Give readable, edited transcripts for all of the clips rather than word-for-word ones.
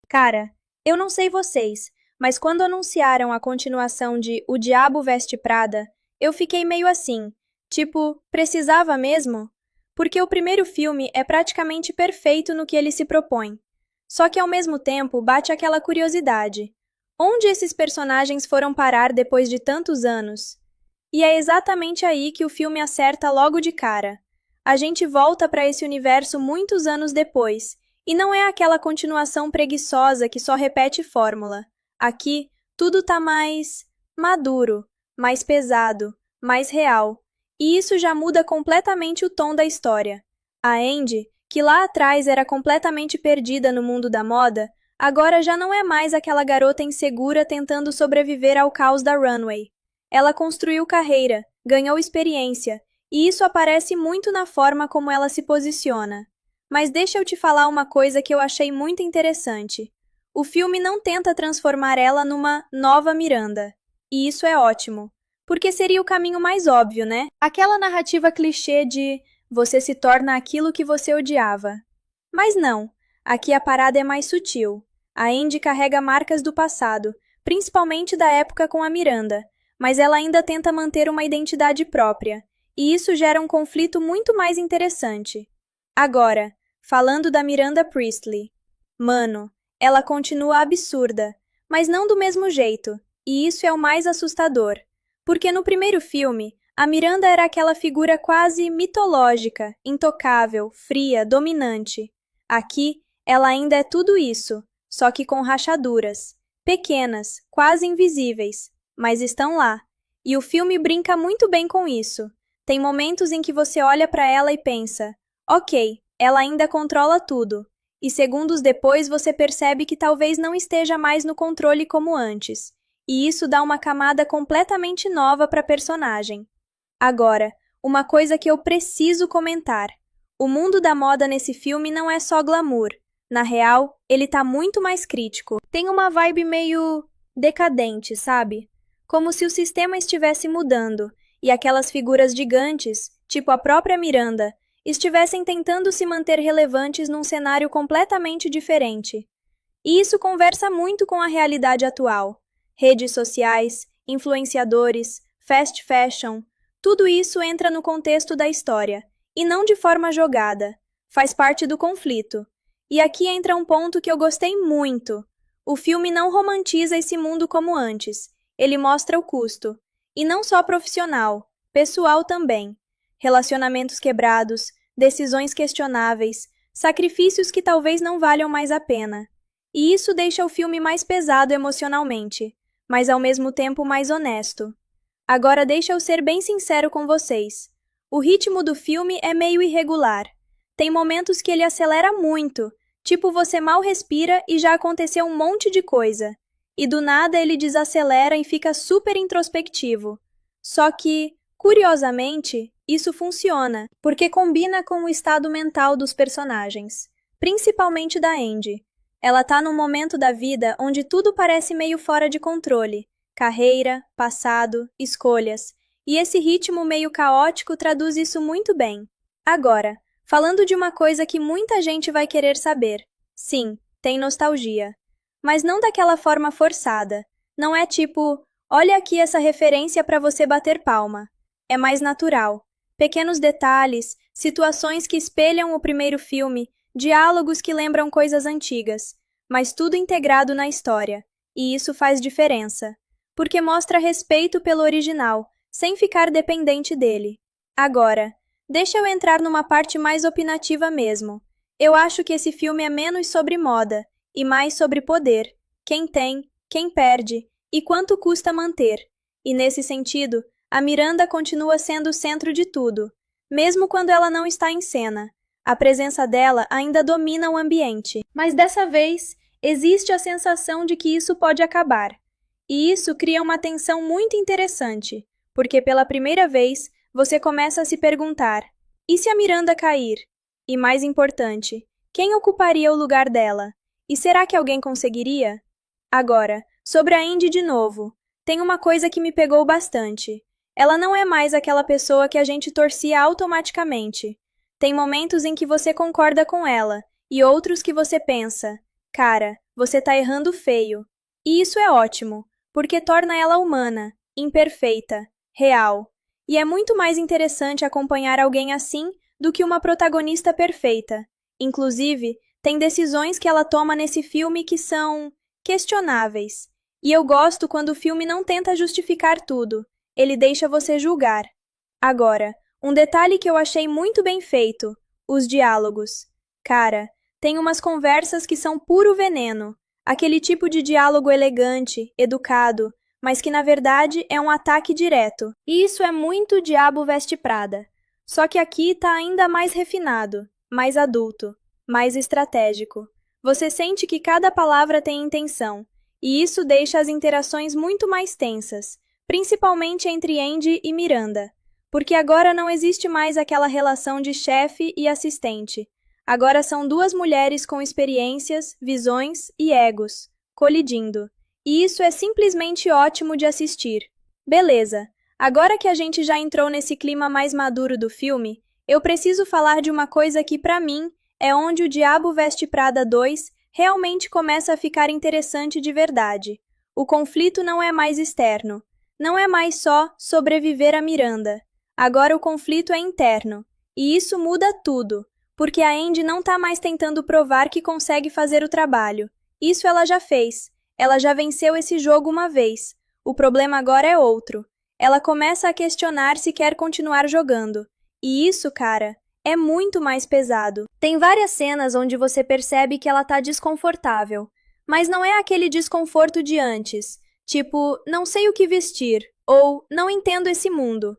Cara, eu não sei vocês, mas quando anunciaram a continuação de O Diabo Veste Prada, eu fiquei meio assim, tipo, precisava mesmo? Porque o primeiro filme é praticamente perfeito no que ele se propõe. Só que ao mesmo tempo bate aquela curiosidade. Onde esses personagens foram parar depois de tantos anos? E é exatamente aí que o filme acerta logo de cara. A gente volta para esse universo muitos anos depois, e não é aquela continuação preguiçosa que só repete fórmula. Aqui, tudo tá mais maduro, mais pesado, mais real. E isso já muda completamente o tom da história. A Andy, que lá atrás era completamente perdida no mundo da moda, agora já não é mais aquela garota insegura tentando sobreviver ao caos da runway. Ela construiu carreira, ganhou experiência, e isso aparece muito na forma como ela se posiciona. Mas deixa eu te falar uma coisa que eu achei muito interessante. O filme não tenta transformar ela numa nova Miranda. E isso é ótimo, porque seria o caminho mais óbvio, né? Aquela narrativa clichê de você se torna aquilo que você odiava. Mas não, aqui a parada é mais sutil. A Andy carrega marcas do passado, principalmente da época com a Miranda, mas ela ainda tenta manter uma identidade própria, e isso gera um conflito muito mais interessante. Agora, falando da Miranda Priestley. Mano, ela continua absurda, mas não do mesmo jeito, e isso é o mais assustador. Porque no primeiro filme, a Miranda era aquela figura quase mitológica, intocável, fria, dominante. Aqui, ela ainda é tudo isso, só que com rachaduras. Pequenas, quase invisíveis, mas estão lá. E o filme brinca muito bem com isso. Tem momentos em que você olha para ela e pensa: ok, ela ainda controla tudo. E segundos depois você percebe que talvez não esteja mais no controle como antes. E isso dá uma camada completamente nova para a personagem. Agora, uma coisa que eu preciso comentar. O mundo da moda nesse filme não é só glamour. Na real, ele tá muito mais crítico. Tem uma vibe meio decadente, sabe? Como se o sistema estivesse mudando e aquelas figuras gigantes, tipo a própria Miranda, estivessem tentando se manter relevantes num cenário completamente diferente. E isso conversa muito com a realidade atual. Redes sociais, influenciadores, fast fashion, tudo isso entra no contexto da história, e não de forma jogada. Faz parte do conflito. E aqui entra um ponto que eu gostei muito. O filme não romantiza esse mundo como antes. Ele mostra o custo. E não só profissional, pessoal também. Relacionamentos quebrados, decisões questionáveis, sacrifícios que talvez não valham mais a pena. E isso deixa o filme mais pesado emocionalmente, mas ao mesmo tempo mais honesto. Agora deixa eu ser bem sincero com vocês. O ritmo do filme é meio irregular. Tem momentos que ele acelera muito, tipo você mal respira e já aconteceu um monte de coisa. E do nada ele desacelera e fica super introspectivo. Só que, curiosamente, isso funciona, porque combina com o estado mental dos personagens, principalmente da Andy. Ela tá num momento da vida onde tudo parece meio fora de controle. Carreira, passado, escolhas. E esse ritmo meio caótico traduz isso muito bem. Agora, falando de uma coisa que muita gente vai querer saber. Sim, tem nostalgia. Mas não daquela forma forçada. Não é tipo, olha aqui essa referência para você bater palma. É mais natural. Pequenos detalhes, situações que espelham o primeiro filme, diálogos que lembram coisas antigas, mas tudo integrado na história. E isso faz diferença. Porque mostra respeito pelo original, sem ficar dependente dele. Agora, deixa eu entrar numa parte mais opinativa mesmo. Eu acho que esse filme é menos sobre moda e mais sobre poder. Quem tem, quem perde e quanto custa manter. E nesse sentido, a Miranda continua sendo o centro de tudo, mesmo quando ela não está em cena. A presença dela ainda domina o ambiente. Mas dessa vez, existe a sensação de que isso pode acabar. E isso cria uma tensão muito interessante, porque pela primeira vez você começa a se perguntar: e se a Miranda cair? E mais importante, quem ocuparia o lugar dela? E será que alguém conseguiria? Agora, sobre a Indy de novo, tem uma coisa que me pegou bastante. Ela não é mais aquela pessoa que a gente torcia automaticamente. Tem momentos em que você concorda com ela, e outros que você pensa: Cara, você tá errando feio. E isso é ótimo, porque torna ela humana, imperfeita, real. E é muito mais interessante acompanhar alguém assim do que uma protagonista perfeita. Inclusive, tem decisões que ela toma nesse filme que são questionáveis. E eu gosto quando o filme não tenta justificar tudo, ele deixa você julgar. Agora, um detalhe que eu achei muito bem feito: os diálogos. Cara, tem umas conversas que são puro veneno. Aquele tipo de diálogo elegante, educado, mas que na verdade é um ataque direto. E isso é muito Diabo Veste Prada. Só que aqui tá ainda mais refinado, mais adulto, mais estratégico. Você sente que cada palavra tem intenção, e isso deixa as interações muito mais tensas, principalmente entre Andy e Miranda. Porque agora não existe mais aquela relação de chefe e assistente. Agora são duas mulheres com experiências, visões e egos, colidindo. E isso é simplesmente ótimo de assistir. Beleza, agora que a gente já entrou nesse clima mais maduro do filme, eu preciso falar de uma coisa que, pra mim, é onde o Diabo Veste Prada 2 realmente começa a ficar interessante de verdade. O conflito não é mais externo. Não é mais só sobreviver a Miranda. Agora o conflito é interno. E isso muda tudo. Porque a Andy não tá mais tentando provar que consegue fazer o trabalho. Isso ela já fez. Ela já venceu esse jogo uma vez. O problema agora é outro. Ela começa a questionar se quer continuar jogando. E isso, cara, é muito mais pesado. Tem várias cenas onde você percebe que ela tá desconfortável. Mas não é aquele desconforto de antes. Tipo, não sei o que vestir. Ou não entendo esse mundo.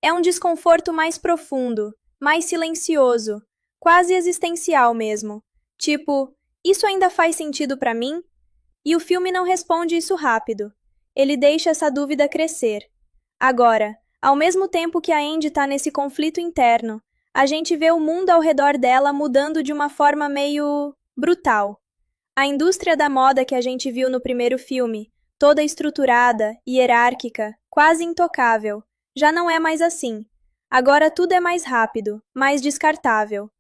É um desconforto mais profundo, mais silencioso. Quase existencial mesmo. Tipo, isso ainda faz sentido pra mim? E o filme não responde isso rápido. Ele deixa essa dúvida crescer. Agora, ao mesmo tempo que a Andy tá nesse conflito interno, a gente vê o mundo ao redor dela mudando de uma forma meio brutal. A indústria da moda que a gente viu no primeiro filme, toda estruturada, hierárquica, quase intocável, já não é mais assim. Agora tudo é mais rápido, mais descartável.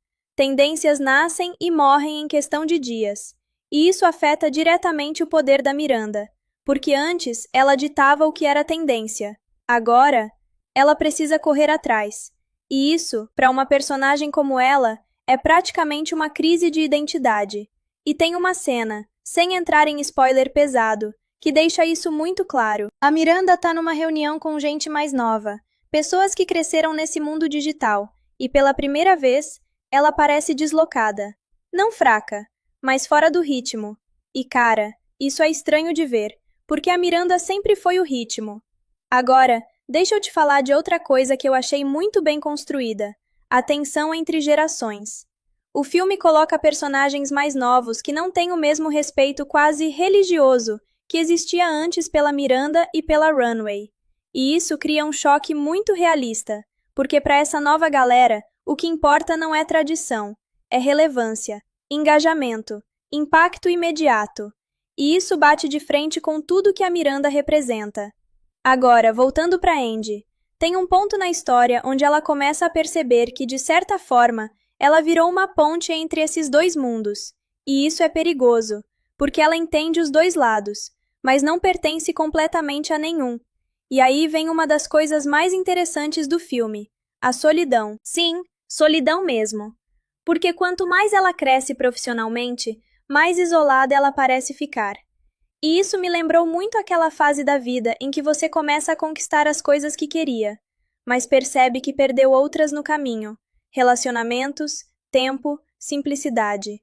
Tendências nascem e morrem em questão de dias. E isso afeta diretamente o poder da Miranda, porque antes ela ditava o que era tendência. Agora, ela precisa correr atrás. E isso, para uma personagem como ela, é praticamente uma crise de identidade. E tem uma cena, sem entrar em spoiler pesado, que deixa isso muito claro. A Miranda tá numa reunião com gente mais nova, pessoas que cresceram nesse mundo digital, e pela primeira vez, ela parece deslocada. Não fraca, mas fora do ritmo. E cara, isso é estranho de ver, porque a Miranda sempre foi o ritmo. Agora, deixa eu te falar de outra coisa que eu achei muito bem construída: a tensão entre gerações. O filme coloca personagens mais novos que não têm o mesmo respeito quase religioso que existia antes pela Miranda e pela Runway. E isso cria um choque muito realista, porque para essa nova galera, o que importa não é tradição, é relevância, engajamento, impacto imediato. E isso bate de frente com tudo que a Miranda representa. Agora, voltando para Andy, tem um ponto na história onde ela começa a perceber que, de certa forma, ela virou uma ponte entre esses dois mundos. E isso é perigoso, porque ela entende os dois lados, mas não pertence completamente a nenhum. E aí vem uma das coisas mais interessantes do filme: a solidão. Sim, solidão mesmo. Porque quanto mais ela cresce profissionalmente, mais isolada ela parece ficar. E isso me lembrou muito aquela fase da vida em que você começa a conquistar as coisas que queria, mas percebe que perdeu outras no caminho: relacionamentos, tempo, simplicidade.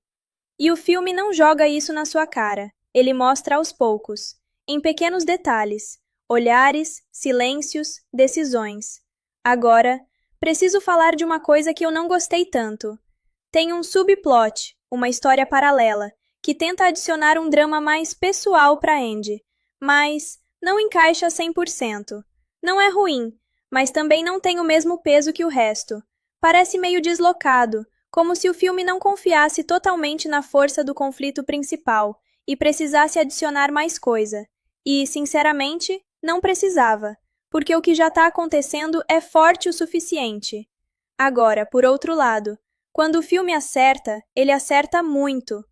E o filme não joga isso na sua cara, ele mostra aos poucos, em pequenos detalhes, olhares, silêncios, decisões. Agora, preciso falar de uma coisa que eu não gostei tanto. Tem um subplot, uma história paralela, que tenta adicionar um drama mais pessoal para Andy, mas não encaixa 100%. Não é ruim, mas também não tem o mesmo peso que o resto. Parece meio deslocado, como se o filme não confiasse totalmente na força do conflito principal e precisasse adicionar mais coisa. E, sinceramente, não precisava, porque o que já está acontecendo é forte o suficiente. Agora, por outro lado, quando o filme acerta, ele acerta muito.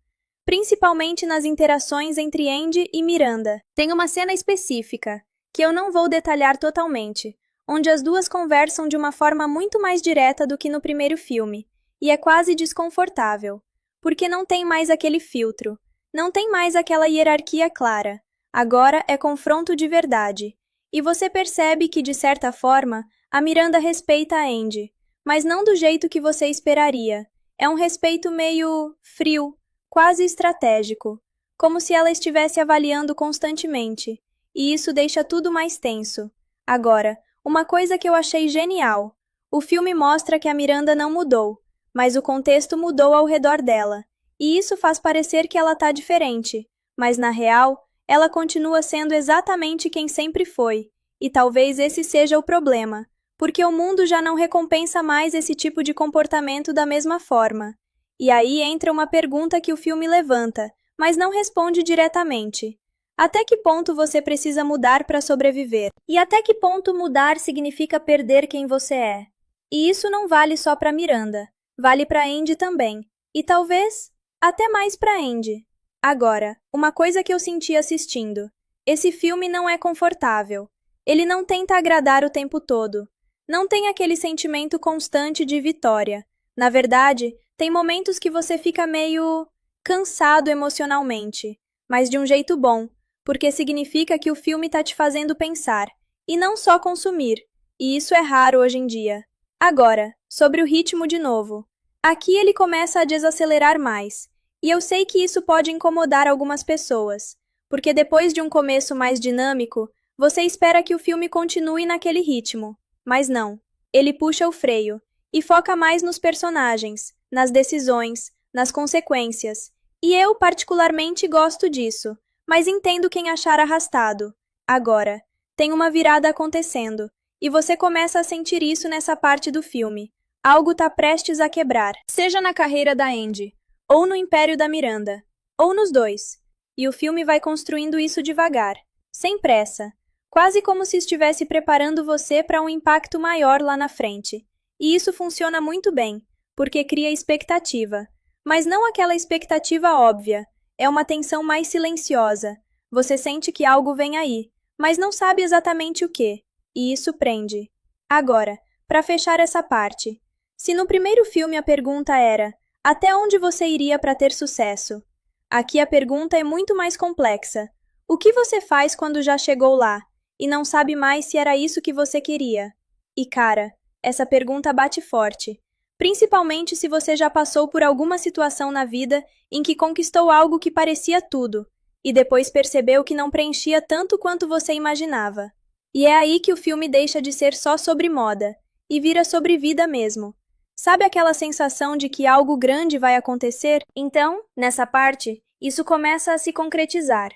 principalmente nas interações entre Andy e Miranda. Tem uma cena específica, que eu não vou detalhar totalmente, onde as duas conversam de uma forma muito mais direta do que no primeiro filme, e é quase desconfortável, porque não tem mais aquele filtro, não tem mais aquela hierarquia clara. Agora é confronto de verdade. E você percebe que, de certa forma, a Miranda respeita a Andy, mas não do jeito que você esperaria. É um respeito meio frio, quase estratégico, como se ela estivesse avaliando constantemente, e isso deixa tudo mais tenso. Agora, uma coisa que eu achei genial: o filme mostra que a Miranda não mudou, mas o contexto mudou ao redor dela, e isso faz parecer que ela tá diferente, mas na real, ela continua sendo exatamente quem sempre foi, e talvez esse seja o problema, porque o mundo já não recompensa mais esse tipo de comportamento da mesma forma. E aí entra uma pergunta que o filme levanta, mas não responde diretamente. Até que ponto você precisa mudar para sobreviver? E até que ponto mudar significa perder quem você é? E isso não vale só para Miranda, vale para Andy também, e talvez até mais para Andy. Agora, uma coisa que eu senti assistindo: esse filme não é confortável. Ele não tenta agradar o tempo todo. Não tem aquele sentimento constante de vitória. Na verdade, tem momentos que você fica meio cansado emocionalmente, mas de um jeito bom, porque significa que o filme tá te fazendo pensar, e não só consumir, e isso é raro hoje em dia. Agora, sobre o ritmo de novo. Aqui ele começa a desacelerar mais, e eu sei que isso pode incomodar algumas pessoas, porque depois de um começo mais dinâmico, você espera que o filme continue naquele ritmo. Mas não, ele puxa o freio e foca mais nos personagens, nas decisões, nas consequências. E eu particularmente gosto disso, mas entendo quem achar arrastado. Agora, tem uma virada acontecendo, e você começa a sentir isso nessa parte do filme. Algo tá prestes a quebrar, seja na carreira da Andy, ou no império da Miranda, ou nos dois. E o filme vai construindo isso devagar, sem pressa, quase como se estivesse preparando você para um impacto maior lá na frente. E isso funciona muito bem, porque cria expectativa. Mas não aquela expectativa óbvia, é uma tensão mais silenciosa. Você sente que algo vem aí, mas não sabe exatamente o que, e isso prende. Agora, para fechar essa parte, se no primeiro filme a pergunta era: até onde você iria para ter sucesso? Aqui a pergunta é muito mais complexa. O que você faz quando já chegou lá e não sabe mais se era isso que você queria? E cara, essa pergunta bate forte, principalmente se você já passou por alguma situação na vida em que conquistou algo que parecia tudo, e depois percebeu que não preenchia tanto quanto você imaginava. E é aí que o filme deixa de ser só sobre moda, e vira sobre vida mesmo. Sabe aquela sensação de que algo grande vai acontecer? Então, nessa parte, isso começa a se concretizar.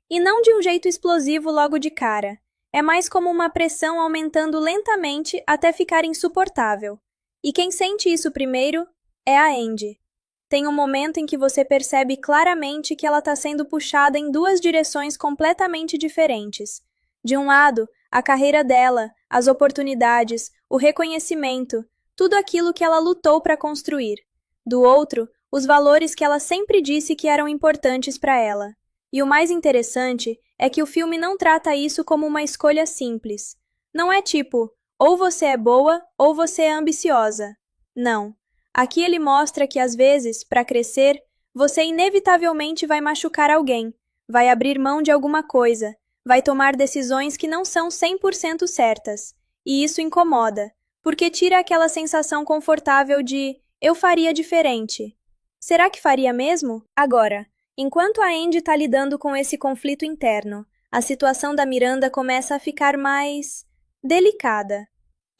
E não de um jeito explosivo logo de cara. É mais como uma pressão aumentando lentamente até ficar insuportável. E quem sente isso primeiro é a Andy. Tem um momento em que você percebe claramente que ela está sendo puxada em duas direções completamente diferentes. De um lado, a carreira dela, as oportunidades, o reconhecimento, tudo aquilo que ela lutou para construir. Do outro, os valores que ela sempre disse que eram importantes para ela. E o mais interessante é que o filme não trata isso como uma escolha simples. Não é tipo, ou você é boa ou você é ambiciosa. Não. Aqui ele mostra que às vezes, para crescer, você inevitavelmente vai machucar alguém, vai abrir mão de alguma coisa, vai tomar decisões que não são 100% certas. E isso incomoda, porque tira aquela sensação confortável de eu faria diferente. Será que faria mesmo? Agora, enquanto a Andy está lidando com esse conflito interno, a situação da Miranda começa a ficar mais delicada.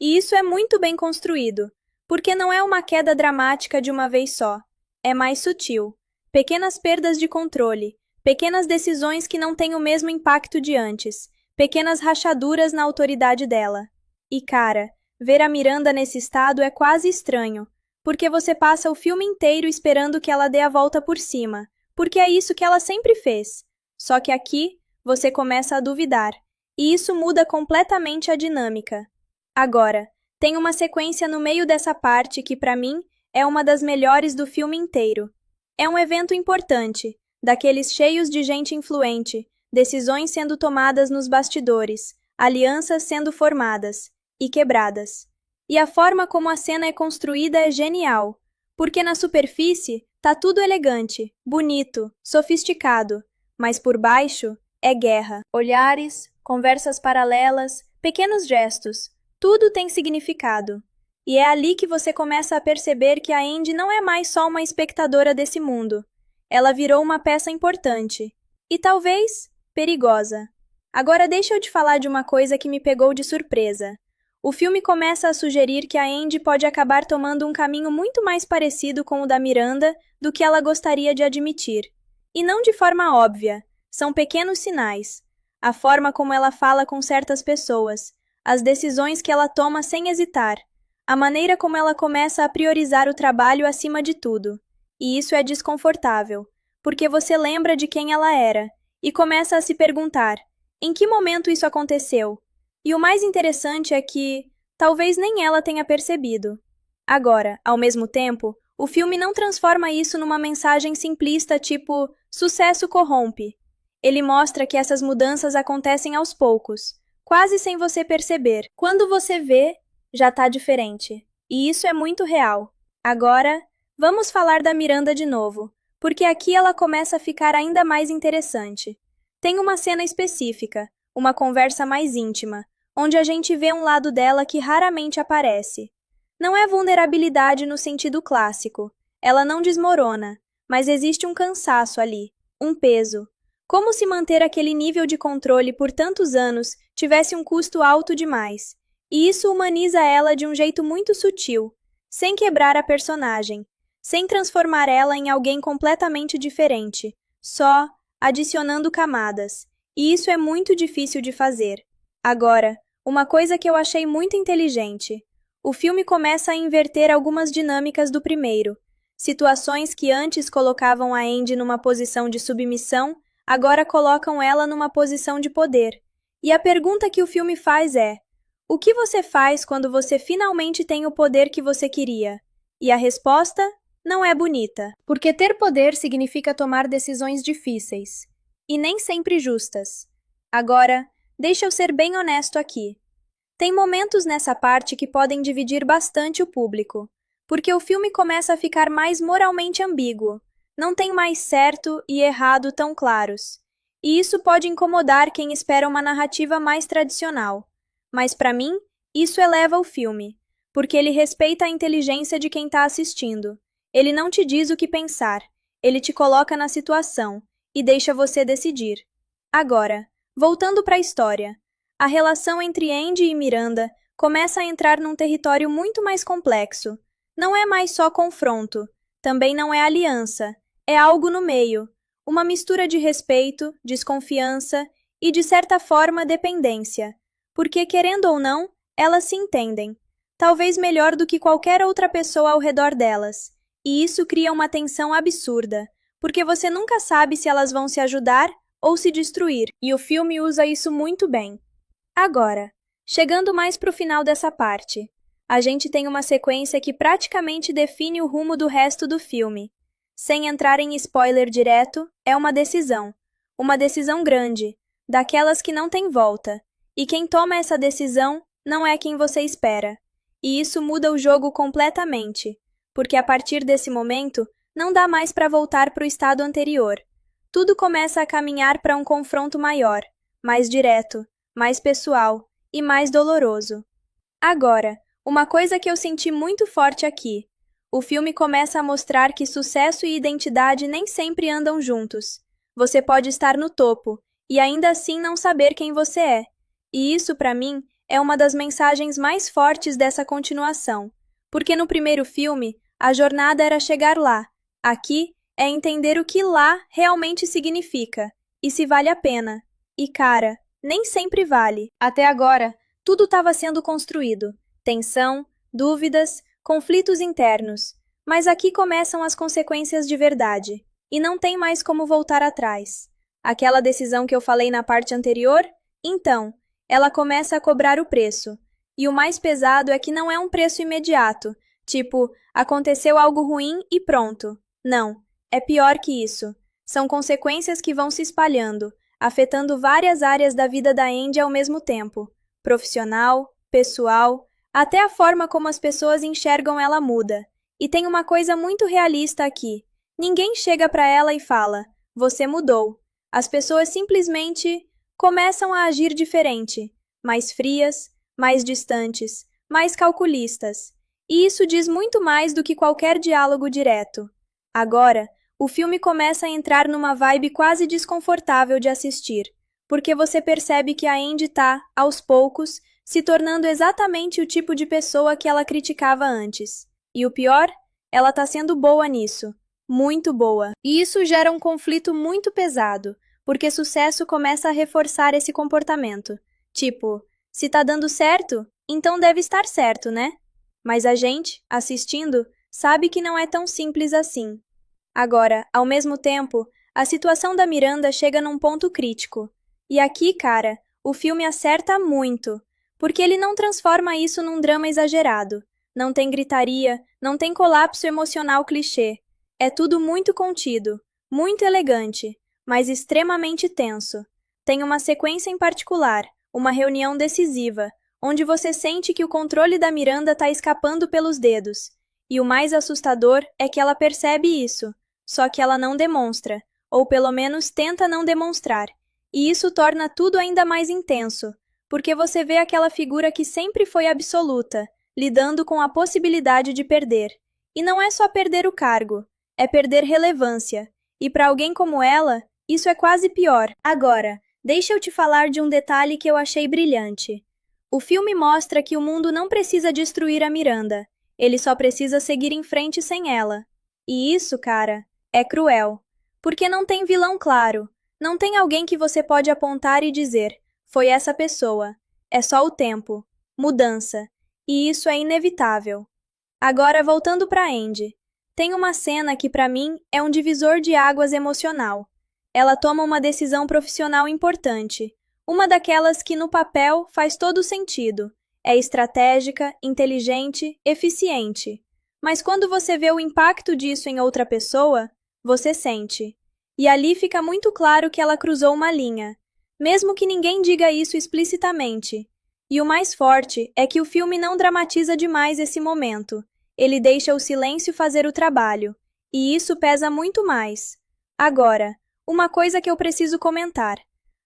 E isso é muito bem construído, porque não é uma queda dramática de uma vez só. É mais sutil. Pequenas perdas de controle, pequenas decisões que não têm o mesmo impacto de antes, pequenas rachaduras na autoridade dela. E cara, ver a Miranda nesse estado é quase estranho, porque você passa o filme inteiro esperando que ela dê a volta por cima, porque é isso que ela sempre fez. Só que aqui, você começa a duvidar, e isso muda completamente a dinâmica. Agora, tem uma sequência no meio dessa parte que, para mim, é uma das melhores do filme inteiro. É um evento importante, daqueles cheios de gente influente, decisões sendo tomadas nos bastidores, alianças sendo formadas e quebradas. E a forma como a cena é construída é genial, porque na superfície tá tudo elegante, bonito, sofisticado, mas por baixo é guerra. Olhares, conversas paralelas, pequenos gestos, tudo tem significado. E é ali que você começa a perceber que a Andy não é mais só uma espectadora desse mundo. Ela virou uma peça importante. E talvez perigosa. Agora deixa eu te falar de uma coisa que me pegou de surpresa. O filme começa a sugerir que a Andy pode acabar tomando um caminho muito mais parecido com o da Miranda do que ela gostaria de admitir. E não de forma óbvia. São pequenos sinais. A forma como ela fala com certas pessoas, as decisões que ela toma sem hesitar, a maneira como ela começa a priorizar o trabalho acima de tudo. E isso é desconfortável, porque você lembra de quem ela era e começa a se perguntar: em que momento isso aconteceu? E o mais interessante é que talvez nem ela tenha percebido. Agora, ao mesmo tempo, o filme não transforma isso numa mensagem simplista tipo sucesso corrompe. Ele mostra que essas mudanças acontecem aos poucos, quase sem você perceber. Quando você vê, já tá diferente. E isso é muito real. Agora, vamos falar da Miranda de novo, porque aqui ela começa a ficar ainda mais interessante. Tem uma cena específica, uma conversa mais íntima, onde a gente vê um lado dela que raramente aparece. Não é vulnerabilidade no sentido clássico. Ela não desmorona, mas existe um cansaço ali, um peso. Como se manter aquele nível de controle por tantos anos tivesse um custo alto demais. E isso humaniza ela de um jeito muito sutil, sem quebrar a personagem, sem transformar ela em alguém completamente diferente, só adicionando camadas. E isso é muito difícil de fazer. Agora, uma coisa que eu achei muito inteligente. O filme começa a inverter algumas dinâmicas do primeiro. Situações que antes colocavam a Andy numa posição de submissão, agora colocam ela numa posição de poder. E a pergunta que o filme faz é: o que você faz quando você finalmente tem o poder que você queria? E a resposta não é bonita, porque ter poder significa tomar decisões difíceis, e nem sempre justas. Agora, deixa eu ser bem honesto aqui. Tem momentos nessa parte que podem dividir bastante o público, porque o filme começa a ficar mais moralmente ambíguo. Não tem mais certo e errado tão claros. E isso pode incomodar quem espera uma narrativa mais tradicional. Mas para mim, isso eleva o filme, porque ele respeita a inteligência de quem está assistindo. Ele não te diz o que pensar, ele te coloca na situação e deixa você decidir. Agora, voltando para a história, a relação entre Andy e Miranda começa a entrar num território muito mais complexo. Não é mais só confronto, também não é aliança, é algo no meio, uma mistura de respeito, desconfiança e, de certa forma, dependência. Porque, querendo ou não, elas se entendem, talvez melhor do que qualquer outra pessoa ao redor delas. E isso cria uma tensão absurda, porque você nunca sabe se elas vão se ajudar ou se destruir, e o filme usa isso muito bem. Agora, chegando mais pro final dessa parte, a gente tem uma sequência que praticamente define o rumo do resto do filme. Sem entrar em spoiler direto, é uma decisão grande, daquelas que não tem volta. E quem toma essa decisão não é quem você espera. E isso muda o jogo completamente, porque a partir desse momento, não dá mais para voltar para o estado anterior. Tudo começa a caminhar para um confronto maior, mais direto, mais pessoal e mais doloroso. Agora, uma coisa que eu senti muito forte aqui. O filme começa a mostrar que sucesso e identidade nem sempre andam juntos. Você pode estar no topo e ainda assim não saber quem você é. E isso, para mim, é uma das mensagens mais fortes dessa continuação. Porque no primeiro filme, a jornada era chegar lá. Aqui, é entender o que lá realmente significa e se vale a pena. E cara, nem sempre vale. Até agora, tudo estava sendo construído. Tensão, dúvidas, conflitos internos. Mas aqui começam as consequências de verdade. E não tem mais como voltar atrás. Aquela decisão que eu falei na parte anterior? Então, ela começa a cobrar o preço. E o mais pesado é que não é um preço imediato. Tipo, aconteceu algo ruim e pronto. Não, é pior que isso. São consequências que vão se espalhando, afetando várias áreas da vida da Andy ao mesmo tempo. Profissional, pessoal, até a forma como as pessoas enxergam ela muda. E tem uma coisa muito realista aqui. Ninguém chega para ela e fala: "Você mudou". As pessoas simplesmente começam a agir diferente, mais frias, mais distantes, mais calculistas. E isso diz muito mais do que qualquer diálogo direto. Agora, o filme começa a entrar numa vibe quase desconfortável de assistir, porque você percebe que a Andy tá, aos poucos, se tornando exatamente o tipo de pessoa que ela criticava antes. E o pior, ela tá sendo boa nisso. Muito boa. E isso gera um conflito muito pesado, porque sucesso começa a reforçar esse comportamento. Tipo, se tá dando certo, então deve estar certo, né? Mas a gente, assistindo, sabe que não é tão simples assim. Agora, ao mesmo tempo, a situação da Miranda chega num ponto crítico. E aqui, cara, o filme acerta muito, porque ele não transforma isso num drama exagerado. Não tem gritaria, não tem colapso emocional clichê. É tudo muito contido, muito elegante, mas extremamente tenso. Tem uma sequência em particular, uma reunião decisiva, onde você sente que o controle da Miranda está escapando pelos dedos. E o mais assustador é que ela percebe isso, só que ela não demonstra, ou pelo menos tenta não demonstrar. E isso torna tudo ainda mais intenso, porque você vê aquela figura que sempre foi absoluta, lidando com a possibilidade de perder. E não é só perder o cargo, é perder relevância. E para alguém como ela, isso é quase pior. Agora, deixa eu te falar de um detalhe que eu achei brilhante. O filme mostra que o mundo não precisa destruir a Miranda, ele só precisa seguir em frente sem ela. E isso, cara, é cruel. Porque não tem vilão claro, não tem alguém que você pode apontar e dizer: "Foi essa pessoa". É só o tempo, mudança. E isso é inevitável. Agora, voltando para Andy. Tem uma cena que, para mim, é um divisor de águas emocional. Ela toma uma decisão profissional importante. Uma daquelas que, no papel, faz todo sentido. É estratégica, inteligente, eficiente. Mas quando você vê o impacto disso em outra pessoa, você sente. E ali fica muito claro que ela cruzou uma linha, mesmo que ninguém diga isso explicitamente. E o mais forte é que o filme não dramatiza demais esse momento. Ele deixa o silêncio fazer o trabalho, e isso pesa muito mais. Agora, uma coisa que eu preciso comentar.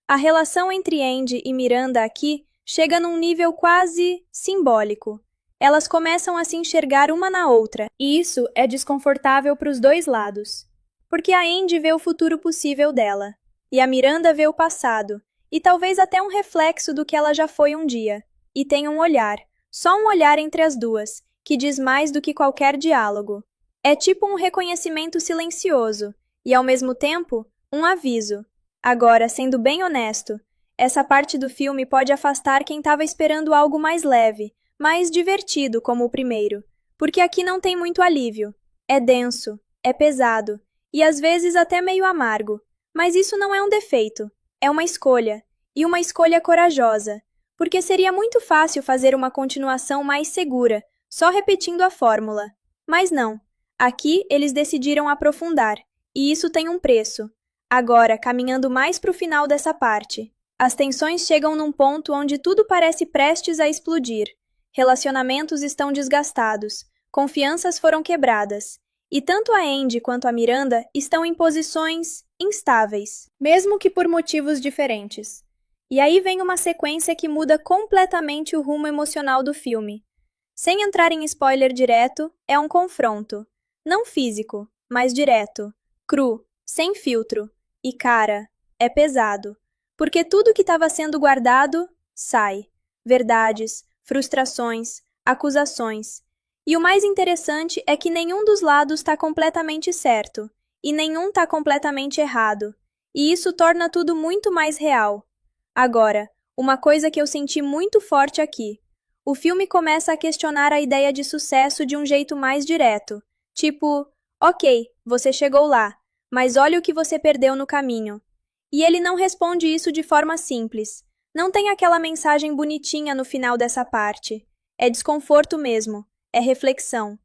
A relação entre Andy e Miranda aqui chega num nível quase simbólico. Elas começam a se enxergar uma na outra, e isso é desconfortável para os dois lados. Porque a Andy vê o futuro possível dela, e a Miranda vê o passado, e talvez até um reflexo do que ela já foi um dia. E tem um olhar, só um olhar entre as duas, que diz mais do que qualquer diálogo. É tipo um reconhecimento silencioso, e ao mesmo tempo, um aviso. Agora, sendo bem honesto, essa parte do filme pode afastar quem estava esperando algo mais leve, mais divertido como o primeiro, porque aqui não tem muito alívio. É denso, é pesado, e às vezes até meio amargo. Mas isso não é um defeito, é uma escolha, e uma escolha corajosa, porque seria muito fácil fazer uma continuação mais segura, só repetindo a fórmula. Mas não. Aqui eles decidiram aprofundar, e isso tem um preço. Agora, caminhando mais para o final dessa parte, as tensões chegam num ponto onde tudo parece prestes a explodir. Relacionamentos estão desgastados, confianças foram quebradas, e tanto a Andy quanto a Miranda estão em posições instáveis, mesmo que por motivos diferentes. E aí vem uma sequência que muda completamente o rumo emocional do filme. Sem entrar em spoiler direto, é um confronto. Não físico, mas direto, cru, sem filtro. E cara, é pesado. Porque tudo que estava sendo guardado, sai. Verdades, frustrações, acusações. E o mais interessante é que nenhum dos lados está completamente certo. E nenhum está completamente errado. E isso torna tudo muito mais real. Agora, uma coisa que eu senti muito forte aqui. O filme começa a questionar a ideia de sucesso de um jeito mais direto. Tipo, ok, você chegou lá, mas olha o que você perdeu no caminho. E ele não responde isso de forma simples. Não tem aquela mensagem bonitinha no final dessa parte. É desconforto mesmo, é reflexão.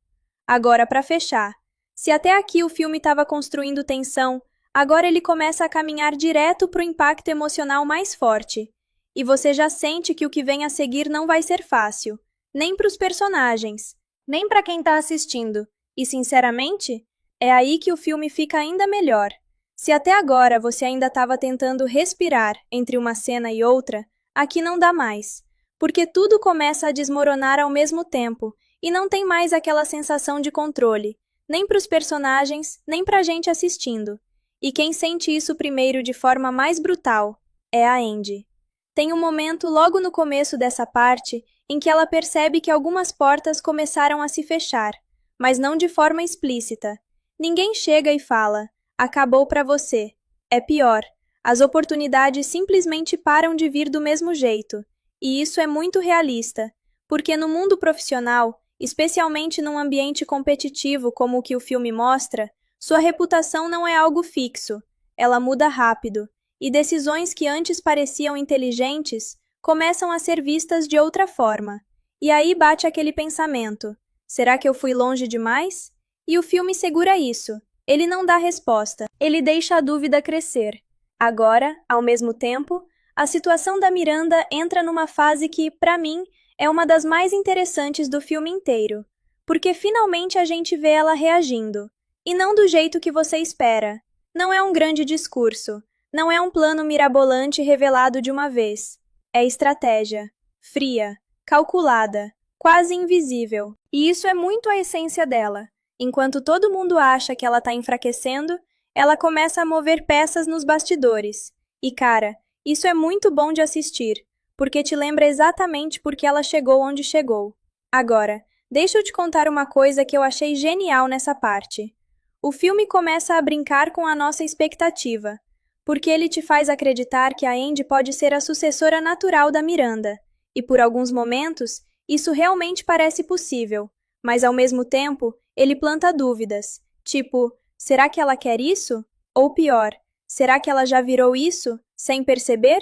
Agora, para fechar, se até aqui o filme estava construindo tensão, Agora ele começa a caminhar direto para o impacto emocional mais forte. E você já sente que o que vem a seguir não vai ser fácil, nem para os personagens, nem para quem está assistindo. E, sinceramente, é aí que o filme fica ainda melhor. Se até agora você ainda estava tentando respirar entre uma cena e outra, aqui não dá mais, porque tudo começa a desmoronar ao mesmo tempo e não tem mais aquela sensação de controle, nem para os personagens, nem para a gente assistindo. E quem sente isso primeiro de forma mais brutal é a Andy. Tem um momento logo no começo dessa parte em que ela percebe que algumas portas começaram a se fechar, mas não de forma explícita. Ninguém chega e fala: acabou para você. É pior, as oportunidades simplesmente param de vir do mesmo jeito. E isso é muito realista, porque no mundo profissional, especialmente num ambiente competitivo como o que o filme mostra, sua reputação não é algo fixo. Ela muda rápido, e decisões que antes pareciam inteligentes começam a ser vistas de outra forma. E aí bate aquele pensamento: será que eu fui longe demais? E o filme segura isso. Ele não dá resposta, ele deixa a dúvida crescer. Agora, ao mesmo tempo, a situação da Miranda entra numa fase que, para mim, é uma das mais interessantes do filme inteiro, porque finalmente a gente vê ela reagindo, e não do jeito que você espera. Não é um grande discurso, não é um plano mirabolante revelado de uma vez. É estratégia, fria, calculada, quase invisível. E isso é muito a essência dela. Enquanto todo mundo acha que ela está enfraquecendo, ela começa a mover peças nos bastidores. E cara, isso é muito bom de assistir, porque te lembra exatamente por que ela chegou onde chegou. Agora, deixa eu te contar uma coisa que eu achei genial nessa parte. O filme começa a brincar com a nossa expectativa, porque ele te faz acreditar que a Andy pode ser a sucessora natural da Miranda, e por alguns momentos, isso realmente parece possível, mas ao mesmo tempo, ele planta dúvidas, tipo, será que ela quer isso? Ou pior, será que ela já virou isso, sem perceber?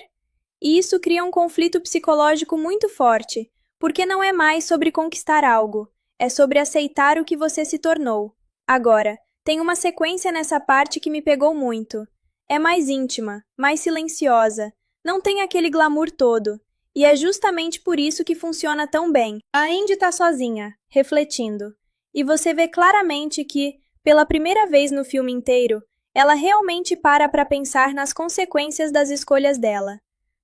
E isso cria um conflito psicológico muito forte, porque não é mais sobre conquistar algo, é sobre aceitar o que você se tornou. Agora, tem uma sequência nessa parte que me pegou muito. É mais íntima, mais silenciosa, não tem aquele glamour todo, e é justamente por isso que funciona tão bem. A Andy tá sozinha, refletindo, e você vê claramente que, pela primeira vez no filme inteiro, ela realmente para pensar nas consequências das escolhas dela.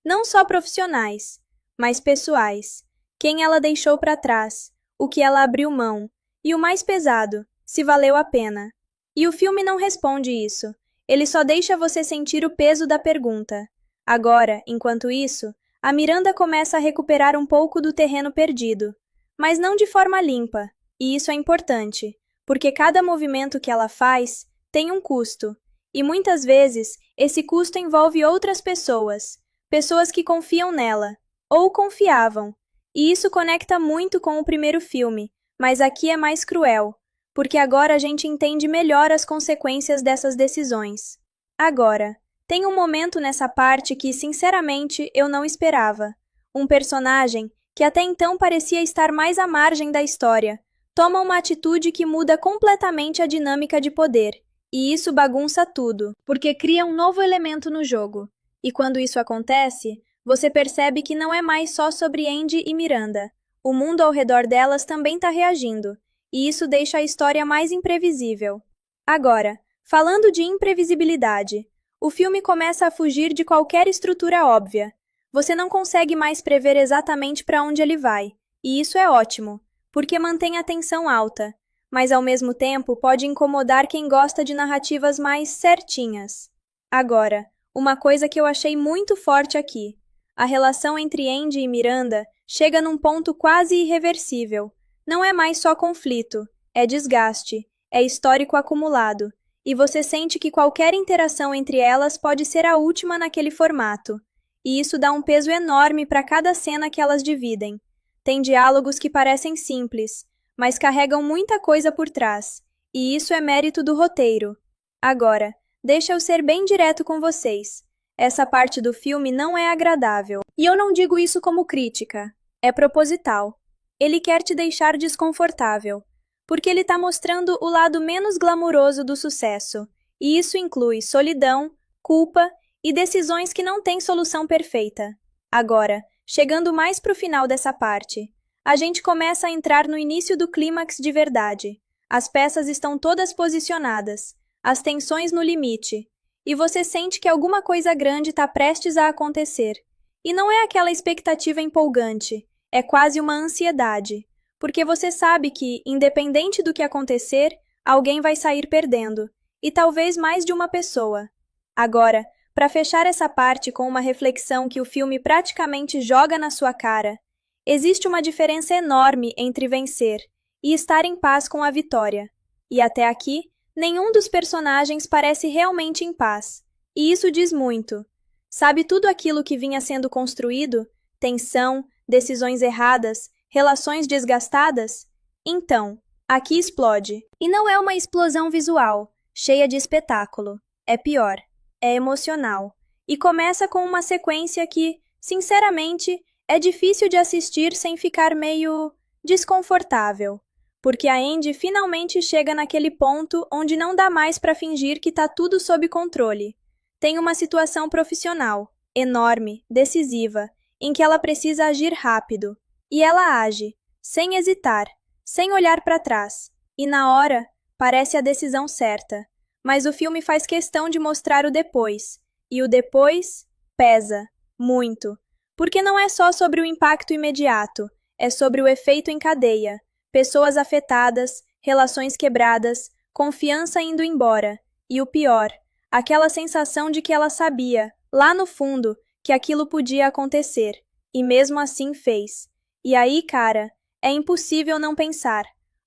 Não só profissionais, mas pessoais. Quem ela deixou para trás, o que ela abriu mão, e o mais pesado, se valeu a pena. E o filme não responde isso, ele só deixa você sentir o peso da pergunta. Agora, enquanto isso, a Miranda começa a recuperar um pouco do terreno perdido, mas não de forma limpa, e isso é importante, porque cada movimento que ela faz tem um custo, e muitas vezes esse custo envolve outras pessoas, pessoas que confiam nela, ou confiavam, e isso conecta muito com o primeiro filme, mas aqui é mais cruel, porque agora a gente entende melhor as consequências dessas decisões. Agora, tem um momento nessa parte que, sinceramente, eu não esperava. Um personagem, que até então parecia estar mais à margem da história, toma uma atitude que muda completamente a dinâmica de poder, e isso bagunça tudo, porque cria um novo elemento no jogo. E quando isso acontece, você percebe que não é mais só sobre Andy e Miranda. O mundo ao redor delas também está reagindo, e isso deixa a história mais imprevisível. Agora, falando de imprevisibilidade, o filme começa a fugir de qualquer estrutura óbvia. Você não consegue mais prever exatamente para onde ele vai, e isso é ótimo, porque mantém a tensão alta, mas ao mesmo tempo pode incomodar quem gosta de narrativas mais certinhas. Agora, uma coisa que eu achei muito forte aqui. A relação entre Andy e Miranda chega num ponto quase irreversível. Não é mais só conflito, é desgaste, é histórico acumulado, e você sente que qualquer interação entre elas pode ser a última naquele formato. E isso dá um peso enorme para cada cena que elas dividem. Tem diálogos que parecem simples, mas carregam muita coisa por trás, e isso é mérito do roteiro. Agora, deixa eu ser bem direto com vocês. Essa parte do filme não é agradável. E eu não digo isso como crítica. É proposital. Ele quer te deixar desconfortável, porque ele está mostrando o lado menos glamuroso do sucesso, E isso inclui solidão, culpa e decisões que não têm solução perfeita. Agora, chegando mais pro final dessa parte, a gente começa a entrar no início do clímax de verdade. As peças estão todas posicionadas, as tensões no limite, e você sente que alguma coisa grande está prestes a acontecer. E não é aquela expectativa empolgante, é quase uma ansiedade, porque você sabe que, independente do que acontecer, alguém vai sair perdendo, e talvez mais de uma pessoa. Agora, para fechar essa parte com uma reflexão que o filme praticamente joga na sua cara, existe uma diferença enorme entre vencer e estar em paz com a vitória. E até aqui, nenhum dos personagens parece realmente em paz. E isso diz muito. Sabe tudo aquilo que vinha sendo construído? Tensão, decisões erradas, relações desgastadas? Então, aqui explode. E não é uma explosão visual, cheia de espetáculo. É pior. É emocional. E começa com uma sequência que, sinceramente, é difícil de assistir sem ficar meio desconfortável. Porque a Andy finalmente chega naquele ponto onde não dá mais para fingir que tá tudo sob controle. Tem uma situação profissional, enorme, decisiva, em que ela precisa agir rápido. E ela age, sem hesitar, sem olhar para trás. E na hora, parece a decisão certa. Mas o filme faz questão de mostrar o depois. E o depois pesa, muito. Porque não é só sobre o impacto imediato, é sobre o efeito em cadeia. Pessoas afetadas, relações quebradas, confiança indo embora. E o pior, aquela sensação de que ela sabia, lá no fundo, que aquilo podia acontecer. E mesmo assim fez. E aí, cara, é impossível não pensar.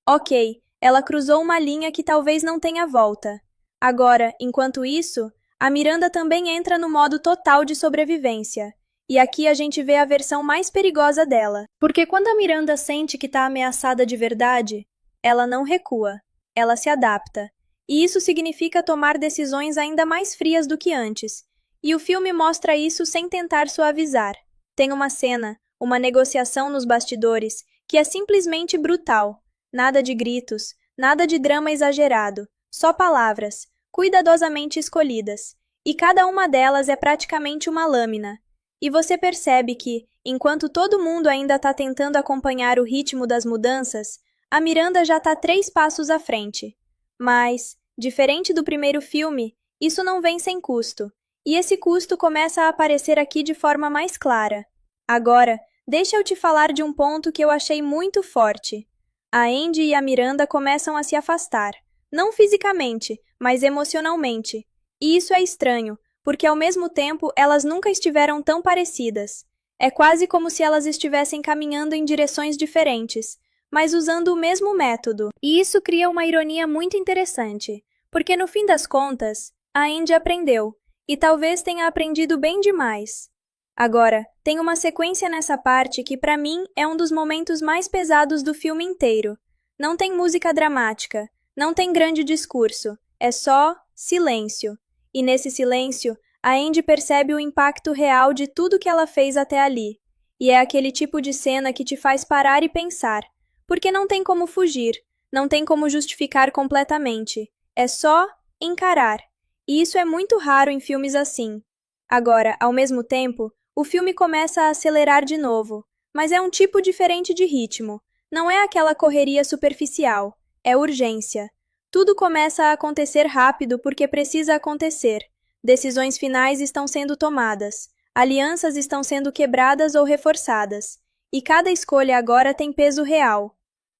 Ok, ela cruzou uma linha que talvez não tenha volta. Agora, enquanto isso, a Miranda também entra no modo total de sobrevivência. E aqui a gente vê a versão mais perigosa dela. Porque quando a Miranda sente que está ameaçada de verdade, ela não recua, ela se adapta. E isso significa tomar decisões ainda mais frias do que antes. E o filme mostra isso sem tentar suavizar. Tem uma cena, uma negociação nos bastidores, que é simplesmente brutal. Nada de gritos, nada de drama exagerado, só palavras, cuidadosamente escolhidas. E cada uma delas é praticamente uma lâmina. E você percebe que, enquanto todo mundo ainda está tentando acompanhar o ritmo das mudanças, a Miranda já está 3 passos à frente. Mas, diferente do primeiro filme, isso não vem sem custo. E esse custo começa a aparecer aqui de forma mais clara. Agora, deixa eu te falar de um ponto que eu achei muito forte. A Andy e a Miranda começam a se afastar. Não fisicamente, mas emocionalmente. E isso é estranho, porque ao mesmo tempo elas nunca estiveram tão parecidas. É quase como se elas estivessem caminhando em direções diferentes, mas usando o mesmo método. E isso cria uma ironia muito interessante, porque no fim das contas, a Andy aprendeu, e talvez tenha aprendido bem demais. Agora, tem uma sequência nessa parte que para mim é um dos momentos mais pesados do filme inteiro. Não tem música dramática, não tem grande discurso, é só silêncio. E nesse silêncio, a Andy percebe o impacto real de tudo que ela fez até ali. E é aquele tipo de cena que te faz parar e pensar. Porque não tem como fugir, não tem como justificar completamente. É só encarar. E isso é muito raro em filmes assim. Agora, ao mesmo tempo, o filme começa a acelerar de novo. Mas é um tipo diferente de ritmo. Não é aquela correria superficial. É urgência. Tudo começa a acontecer rápido porque precisa acontecer. Decisões finais estão sendo tomadas. Alianças estão sendo quebradas ou reforçadas. E cada escolha agora tem peso real.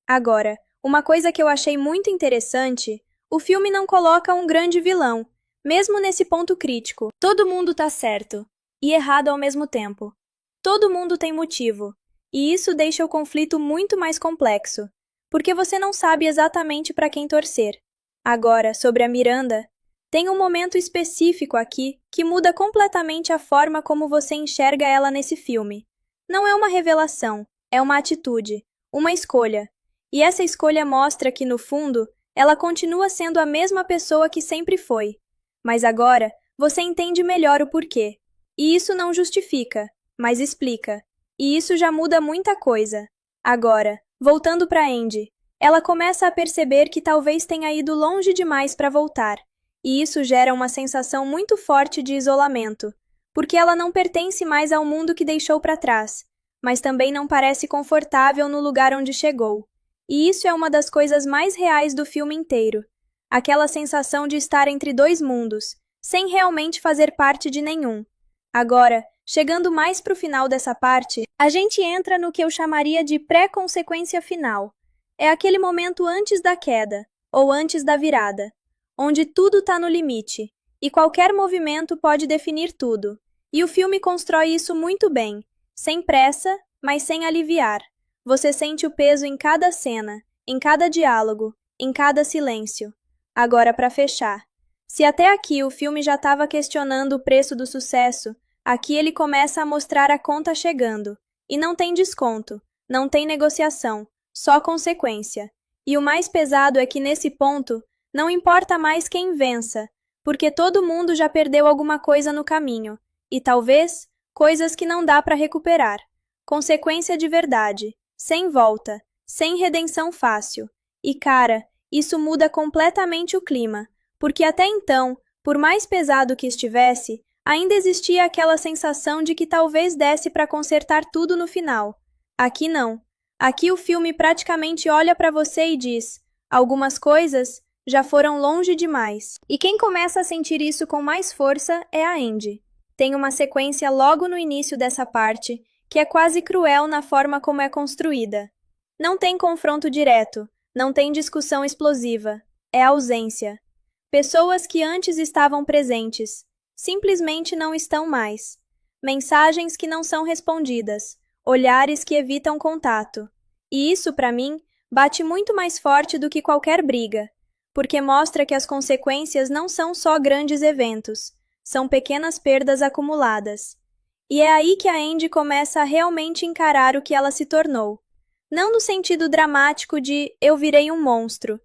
Agora, uma coisa que eu achei muito interessante, o filme não coloca um grande vilão, mesmo nesse ponto crítico. Todo mundo tá certo e errado ao mesmo tempo. Todo mundo tem motivo. E isso deixa o conflito muito mais complexo. Porque você não sabe exatamente para quem torcer. Agora, sobre a Miranda, tem um momento específico aqui que muda completamente a forma como você enxerga ela nesse filme. Não é uma revelação, é uma atitude, uma escolha. E essa escolha mostra que, no fundo, ela continua sendo a mesma pessoa que sempre foi. Mas agora, você entende melhor o porquê. E isso não justifica, mas explica. E isso já muda muita coisa. Agora, voltando para Andy, ela começa a perceber que talvez tenha ido longe demais para voltar. E isso gera uma sensação muito forte de isolamento, porque ela não pertence mais ao mundo que deixou para trás, mas também não parece confortável no lugar onde chegou. E isso é uma das coisas mais reais do filme inteiro. Aquela sensação de estar entre dois mundos, sem realmente fazer parte de nenhum. Agora, chegando mais para o final dessa parte, a gente entra no que eu chamaria de pré-consequência final. É aquele momento antes da queda, ou antes da virada, onde tudo está no limite, e qualquer movimento pode definir tudo. E o filme constrói isso muito bem, sem pressa, mas sem aliviar. Você sente o peso em cada cena, em cada diálogo, em cada silêncio. Agora, para fechar. Se até aqui o filme já estava questionando o preço do sucesso, aqui ele começa a mostrar a conta chegando. E não tem desconto, não tem negociação, só consequência. E o mais pesado é que nesse ponto, não importa mais quem vença, porque todo mundo já perdeu alguma coisa no caminho, e talvez coisas que não dá para recuperar. Consequência de verdade, sem volta, sem redenção fácil. E cara, isso muda completamente o clima, porque até então, por mais pesado que estivesse, ainda existia aquela sensação de que talvez desse para consertar tudo no final. Aqui não. Aqui o filme praticamente olha para você e diz: algumas coisas já foram longe demais. E quem começa a sentir isso com mais força é a Andy. Tem uma sequência logo no início dessa parte que é quase cruel na forma como é construída. Não tem confronto direto, não tem discussão explosiva, é ausência. Pessoas que antes estavam presentes, simplesmente não estão mais. Mensagens que não são respondidas, olhares que evitam contato. E isso, para mim, bate muito mais forte do que qualquer briga, porque mostra que as consequências não são só grandes eventos, são pequenas perdas acumuladas. E é aí que a Andy começa a realmente encarar o que ela se tornou. Não no sentido dramático de eu virei um monstro,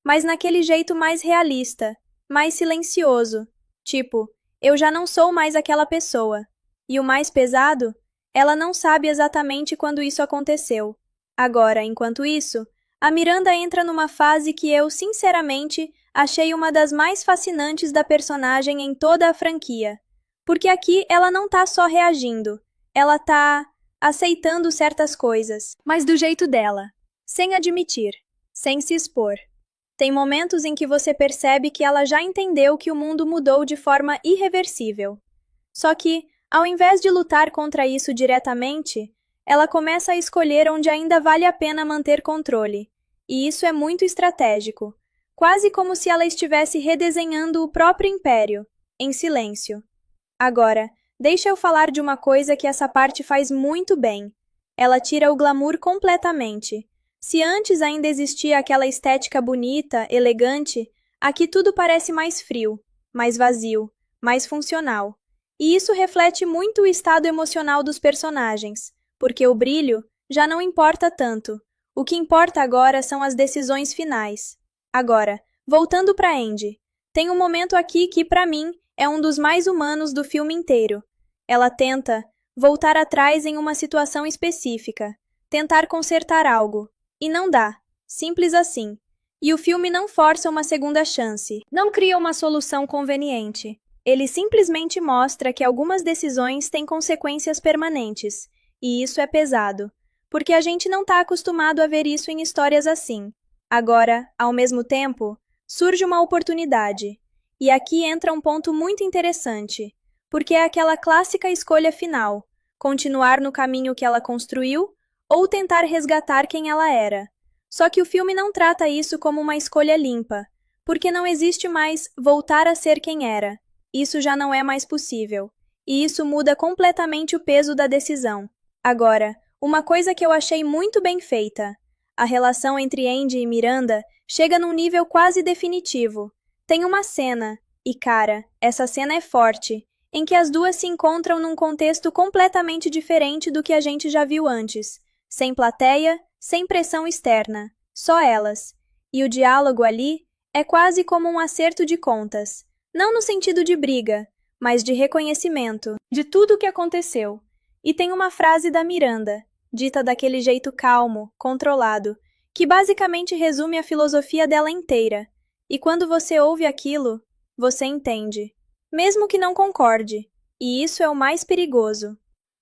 mas naquele jeito mais realista, mais silencioso, tipo, eu já não sou mais aquela pessoa. E o mais pesado, ela não sabe exatamente quando isso aconteceu. Agora, enquanto isso, a Miranda entra numa fase que eu, sinceramente, achei uma das mais fascinantes da personagem em toda a franquia. Porque aqui ela não tá só reagindo, ela tá aceitando certas coisas, mas do jeito dela, sem admitir, sem se expor. Tem momentos em que você percebe que ela já entendeu que o mundo mudou de forma irreversível. Só que, ao invés de lutar contra isso diretamente, ela começa a escolher onde ainda vale a pena manter controle. E isso é muito estratégico, quase como se ela estivesse redesenhando o próprio império, em silêncio. Agora, deixa eu falar de uma coisa que essa parte faz muito bem. Ela tira o glamour completamente. Se antes ainda existia aquela estética bonita, elegante, aqui tudo parece mais frio, mais vazio, mais funcional. E isso reflete muito o estado emocional dos personagens, porque o brilho já não importa tanto. O que importa agora são as decisões finais. Agora, voltando para Andy, tem um momento aqui que, para mim, é um dos mais humanos do filme inteiro. Ela tenta voltar atrás em uma situação específica, tentar consertar algo, e não dá, simples assim. E o filme não força uma segunda chance, não cria uma solução conveniente. Ele simplesmente mostra que algumas decisões têm consequências permanentes, e isso é pesado, porque a gente não está acostumado a ver isso em histórias assim. Agora, ao mesmo tempo, surge uma oportunidade. E aqui entra um ponto muito interessante, porque é aquela clássica escolha final, continuar no caminho que ela construiu ou tentar resgatar quem ela era. Só que o filme não trata isso como uma escolha limpa, porque não existe mais voltar a ser quem era. Isso já não é mais possível, e isso muda completamente o peso da decisão. Agora, uma coisa que eu achei muito bem feita, a relação entre Andy e Miranda chega num nível quase definitivo. Tem uma cena, e cara, essa cena é forte, em que as duas se encontram num contexto completamente diferente do que a gente já viu antes. Sem plateia, sem pressão externa, só elas. E o diálogo ali é quase como um acerto de contas. Não no sentido de briga, mas de reconhecimento de tudo o que aconteceu. E tem uma frase da Miranda, dita daquele jeito calmo, controlado, que basicamente resume a filosofia dela inteira. E quando você ouve aquilo, você entende. Mesmo que não concorde. E isso é o mais perigoso.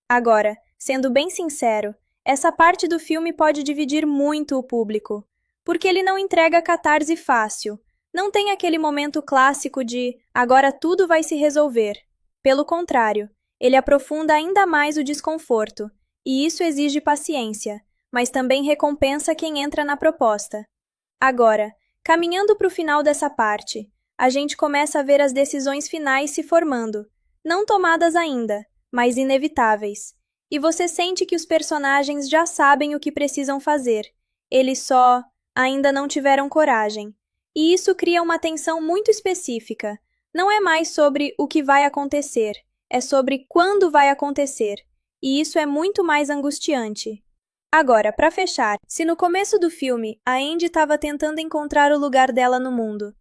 Agora, sendo bem sincero, essa parte do filme pode dividir muito o público, porque ele não entrega catarse fácil, não tem aquele momento clássico de agora tudo vai se resolver. Pelo contrário, ele aprofunda ainda mais o desconforto, e isso exige paciência, mas também recompensa quem entra na proposta. Agora, caminhando para o final dessa parte, a gente começa a ver as decisões finais se formando, não tomadas ainda, mas inevitáveis. E você sente que os personagens já sabem o que precisam fazer, eles só ainda não tiveram coragem. E isso cria uma tensão muito específica. Não é mais sobre o que vai acontecer, é sobre quando vai acontecer. E isso é muito mais angustiante. Agora, para fechar, se no começo do filme a Andy estava tentando encontrar o lugar dela no mundo,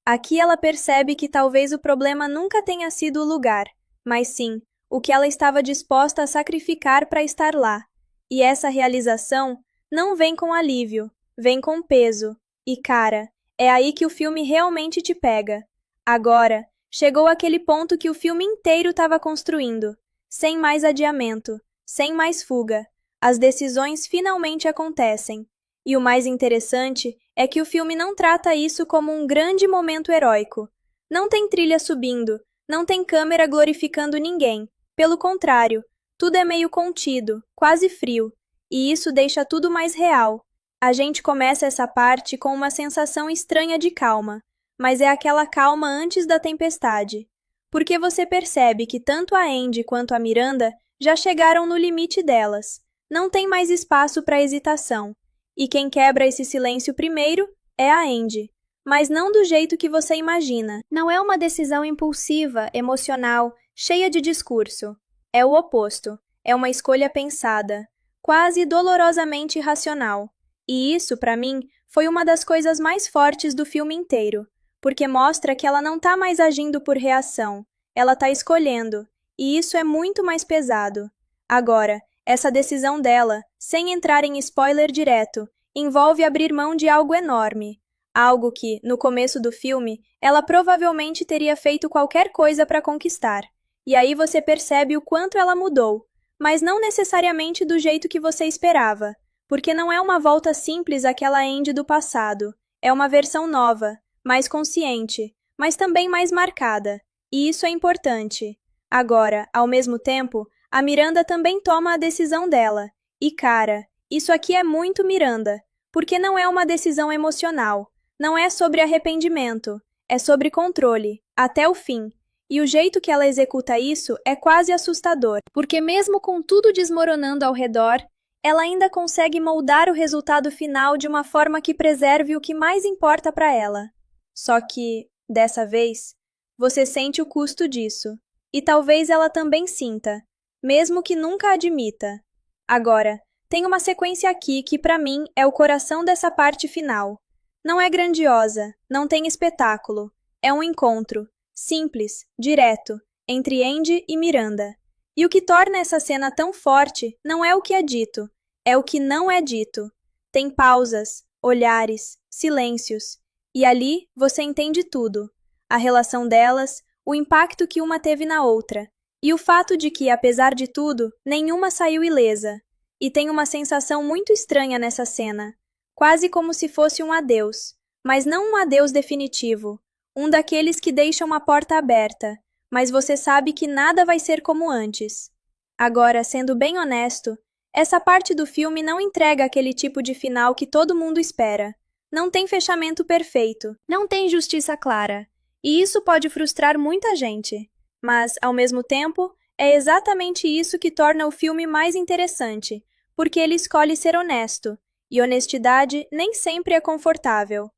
aqui ela percebe que talvez o problema nunca tenha sido o lugar, mas sim o que ela estava disposta a sacrificar para estar lá. E essa realização não vem com alívio, vem com peso. E cara, é aí que o filme realmente te pega. Agora, chegou aquele ponto que o filme inteiro estava construindo, sem mais adiamento, sem mais fuga. As decisões finalmente acontecem. E o mais interessante é que o filme não trata isso como um grande momento heróico. Não tem trilha subindo, não tem câmera glorificando ninguém. Pelo contrário, tudo é meio contido, quase frio, e isso deixa tudo mais real. A gente começa essa parte com uma sensação estranha de calma, mas é aquela calma antes da tempestade. Porque você percebe que tanto a Andy quanto a Miranda já chegaram no limite delas. Não tem mais espaço para hesitação. E quem quebra esse silêncio primeiro é a Andy. Mas não do jeito que você imagina. Não é uma decisão impulsiva, emocional, cheia de discurso. É o oposto. É uma escolha pensada, quase dolorosamente racional. E isso, para mim, foi uma das coisas mais fortes do filme inteiro, porque mostra que ela não está mais agindo por reação, ela está escolhendo, e isso é muito mais pesado. Agora, essa decisão dela, sem entrar em spoiler direto, envolve abrir mão de algo enorme. Algo que, no começo do filme, ela provavelmente teria feito qualquer coisa para conquistar. E aí você percebe o quanto ela mudou, mas não necessariamente do jeito que você esperava, porque não é uma volta simples àquela Andy do passado. É uma versão nova, mais consciente, mas também mais marcada. E isso é importante. Agora, ao mesmo tempo, a Miranda também toma a decisão dela. E cara, isso aqui é muito Miranda, porque não é uma decisão emocional, não é sobre arrependimento, é sobre controle, até o fim. E o jeito que ela executa isso é quase assustador, porque mesmo com tudo desmoronando ao redor, ela ainda consegue moldar o resultado final de uma forma que preserve o que mais importa para ela. Só que, dessa vez, você sente o custo disso. E talvez ela também sinta, mesmo que nunca admita. Agora, tem uma sequência aqui que para mim é o coração dessa parte final. Não é grandiosa, não tem espetáculo. É um encontro, simples, direto, entre Andy e Miranda. E o que torna essa cena tão forte não é o que é dito, é o que não é dito. Tem pausas, olhares, silêncios. E ali você entende tudo. A relação delas, o impacto que uma teve na outra. E o fato de que, apesar de tudo, nenhuma saiu ilesa. E tem uma sensação muito estranha nessa cena. Quase como se fosse um adeus. Mas não um adeus definitivo. Um daqueles que deixam uma porta aberta, mas você sabe que nada vai ser como antes. Agora, sendo bem honesto, essa parte do filme não entrega aquele tipo de final que todo mundo espera. Não tem fechamento perfeito, não tem justiça clara. E isso pode frustrar muita gente. Mas, ao mesmo tempo, é exatamente isso que torna o filme mais interessante, porque ele escolhe ser honesto, e honestidade nem sempre é confortável.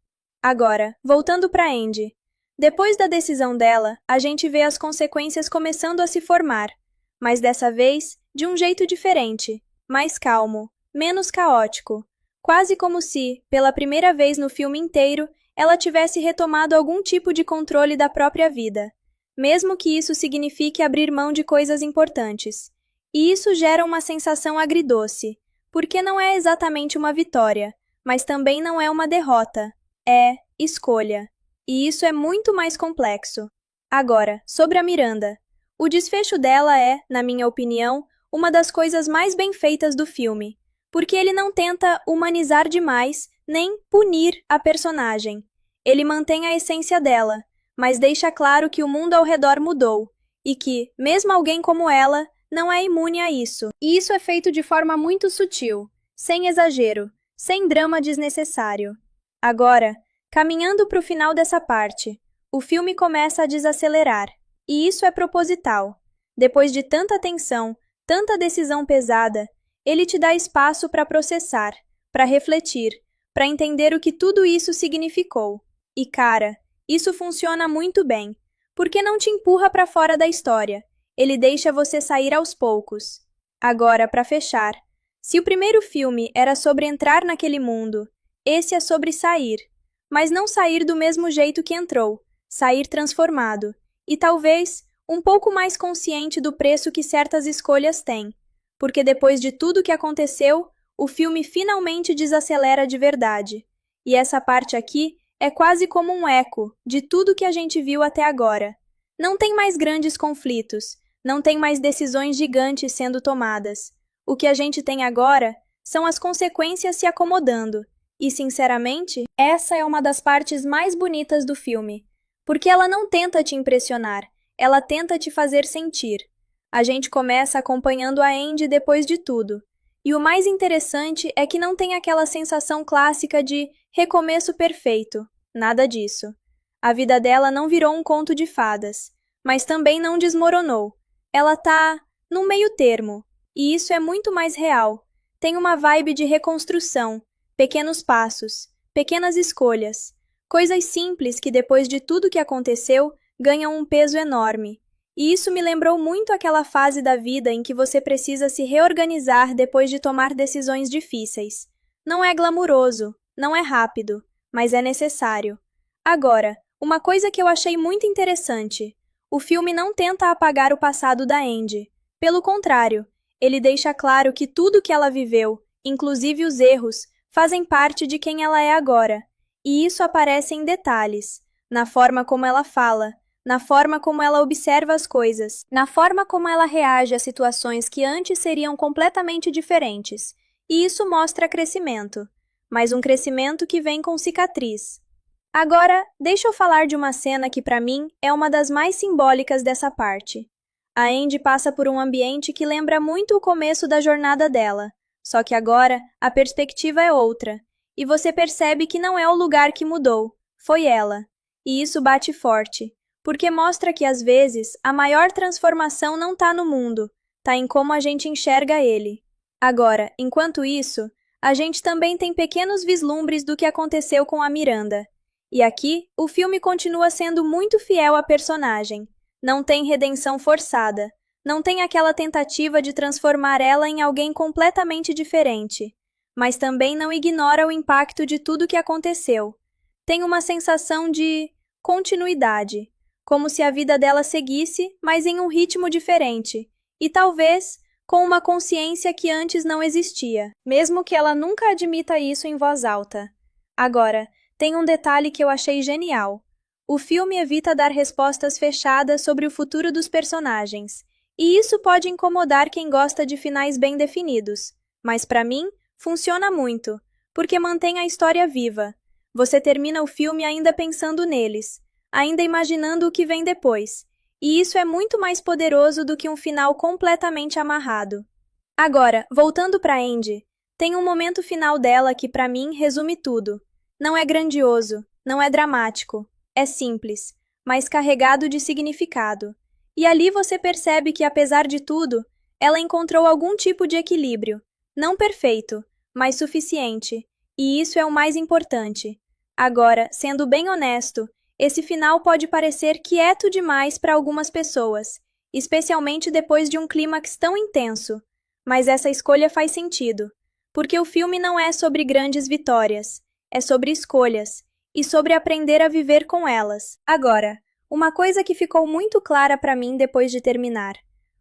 Agora, voltando para Andy. Depois da decisão dela, a gente vê as consequências começando a se formar, mas dessa vez de um jeito diferente, mais calmo, menos caótico, quase como se, pela primeira vez no filme inteiro, ela tivesse retomado algum tipo de controle da própria vida, mesmo que isso signifique abrir mão de coisas importantes. E isso gera uma sensação agridoce, porque não é exatamente uma vitória, mas também não é uma derrota, é escolha. E isso é muito mais complexo. Agora, sobre a Miranda. O desfecho dela é, na minha opinião, uma das coisas mais bem feitas do filme, porque ele não tenta humanizar demais nem punir a personagem. Ele mantém a essência dela, mas deixa claro que o mundo ao redor mudou e que, mesmo alguém como ela, não é imune a isso. E isso é feito de forma muito sutil, sem exagero, sem drama desnecessário. Agora, caminhando para o final dessa parte, o filme começa a desacelerar, e isso é proposital. Depois de tanta tensão, tanta decisão pesada, ele te dá espaço para processar, para refletir, para entender o que tudo isso significou. E cara, isso funciona muito bem, porque não te empurra para fora da história, ele deixa você sair aos poucos. Agora, para fechar, se o primeiro filme era sobre entrar naquele mundo, esse é sobre sair, mas não sair do mesmo jeito que entrou, sair transformado, e talvez um pouco mais consciente do preço que certas escolhas têm, porque depois de tudo que aconteceu, o filme finalmente desacelera de verdade. E essa parte aqui é quase como um eco de tudo que a gente viu até agora. Não tem mais grandes conflitos, não tem mais decisões gigantes sendo tomadas. O que a gente tem agora são as consequências se acomodando. E, sinceramente, essa é uma das partes mais bonitas do filme, porque ela não tenta te impressionar, ela tenta te fazer sentir. A gente começa acompanhando a Andy depois de tudo. E o mais interessante é que não tem aquela sensação clássica de recomeço perfeito. Nada disso. A vida dela não virou um conto de fadas, mas também não desmoronou. Ela tá no meio termo, e isso é muito mais real. Tem uma vibe de reconstrução, pequenos passos, pequenas escolhas, coisas simples que depois de tudo que aconteceu ganham um peso enorme. E isso me lembrou muito aquela fase da vida em que você precisa se reorganizar depois de tomar decisões difíceis. Não é glamuroso, não é rápido, mas é necessário. Agora, uma coisa que eu achei muito interessante. O filme não tenta apagar o passado da Andy. Pelo contrário, ele deixa claro que tudo que ela viveu, inclusive os erros, fazem parte de quem ela é agora. E isso aparece em detalhes, na forma como ela fala, na forma como ela observa as coisas, na forma como ela reage a situações que antes seriam completamente diferentes. E isso mostra crescimento, mas um crescimento que vem com cicatriz. Agora, deixa eu falar de uma cena que para mim é uma das mais simbólicas dessa parte. A Andy passa por um ambiente que lembra muito o começo da jornada dela, só que agora a perspectiva é outra, e você percebe que não é o lugar que mudou, foi ela. E isso bate forte, porque mostra que às vezes a maior transformação não está no mundo, está em como a gente enxerga ele. Agora, enquanto isso, a gente também tem pequenos vislumbres do que aconteceu com a Miranda. E aqui, o filme continua sendo muito fiel à personagem. Não tem redenção forçada, não tem aquela tentativa de transformar ela em alguém completamente diferente, mas também não ignora o impacto de tudo que aconteceu. Tem uma sensação de continuidade, como se a vida dela seguisse, mas em um ritmo diferente, e talvez com uma consciência que antes não existia, mesmo que ela nunca admita isso em voz alta. Agora, tem um detalhe que eu achei genial. O filme evita dar respostas fechadas sobre o futuro dos personagens, e isso pode incomodar quem gosta de finais bem definidos, mas para mim, funciona muito, porque mantém a história viva. Você termina o filme ainda pensando neles, ainda imaginando o que vem depois, e isso é muito mais poderoso do que um final completamente amarrado. Agora, voltando para Andy, tem um momento final dela que para mim resume tudo. Não é grandioso, não é dramático, é simples, mas carregado de significado. E ali você percebe que, apesar de tudo, ela encontrou algum tipo de equilíbrio. Não perfeito, mas suficiente. E isso é o mais importante. Agora, sendo bem honesto, esse final pode parecer quieto demais para algumas pessoas, especialmente depois de um clímax tão intenso. Mas essa escolha faz sentido, porque o filme não é sobre grandes vitórias, é sobre escolhas, e sobre aprender a viver com elas. Agora, uma coisa que ficou muito clara para mim depois de terminar.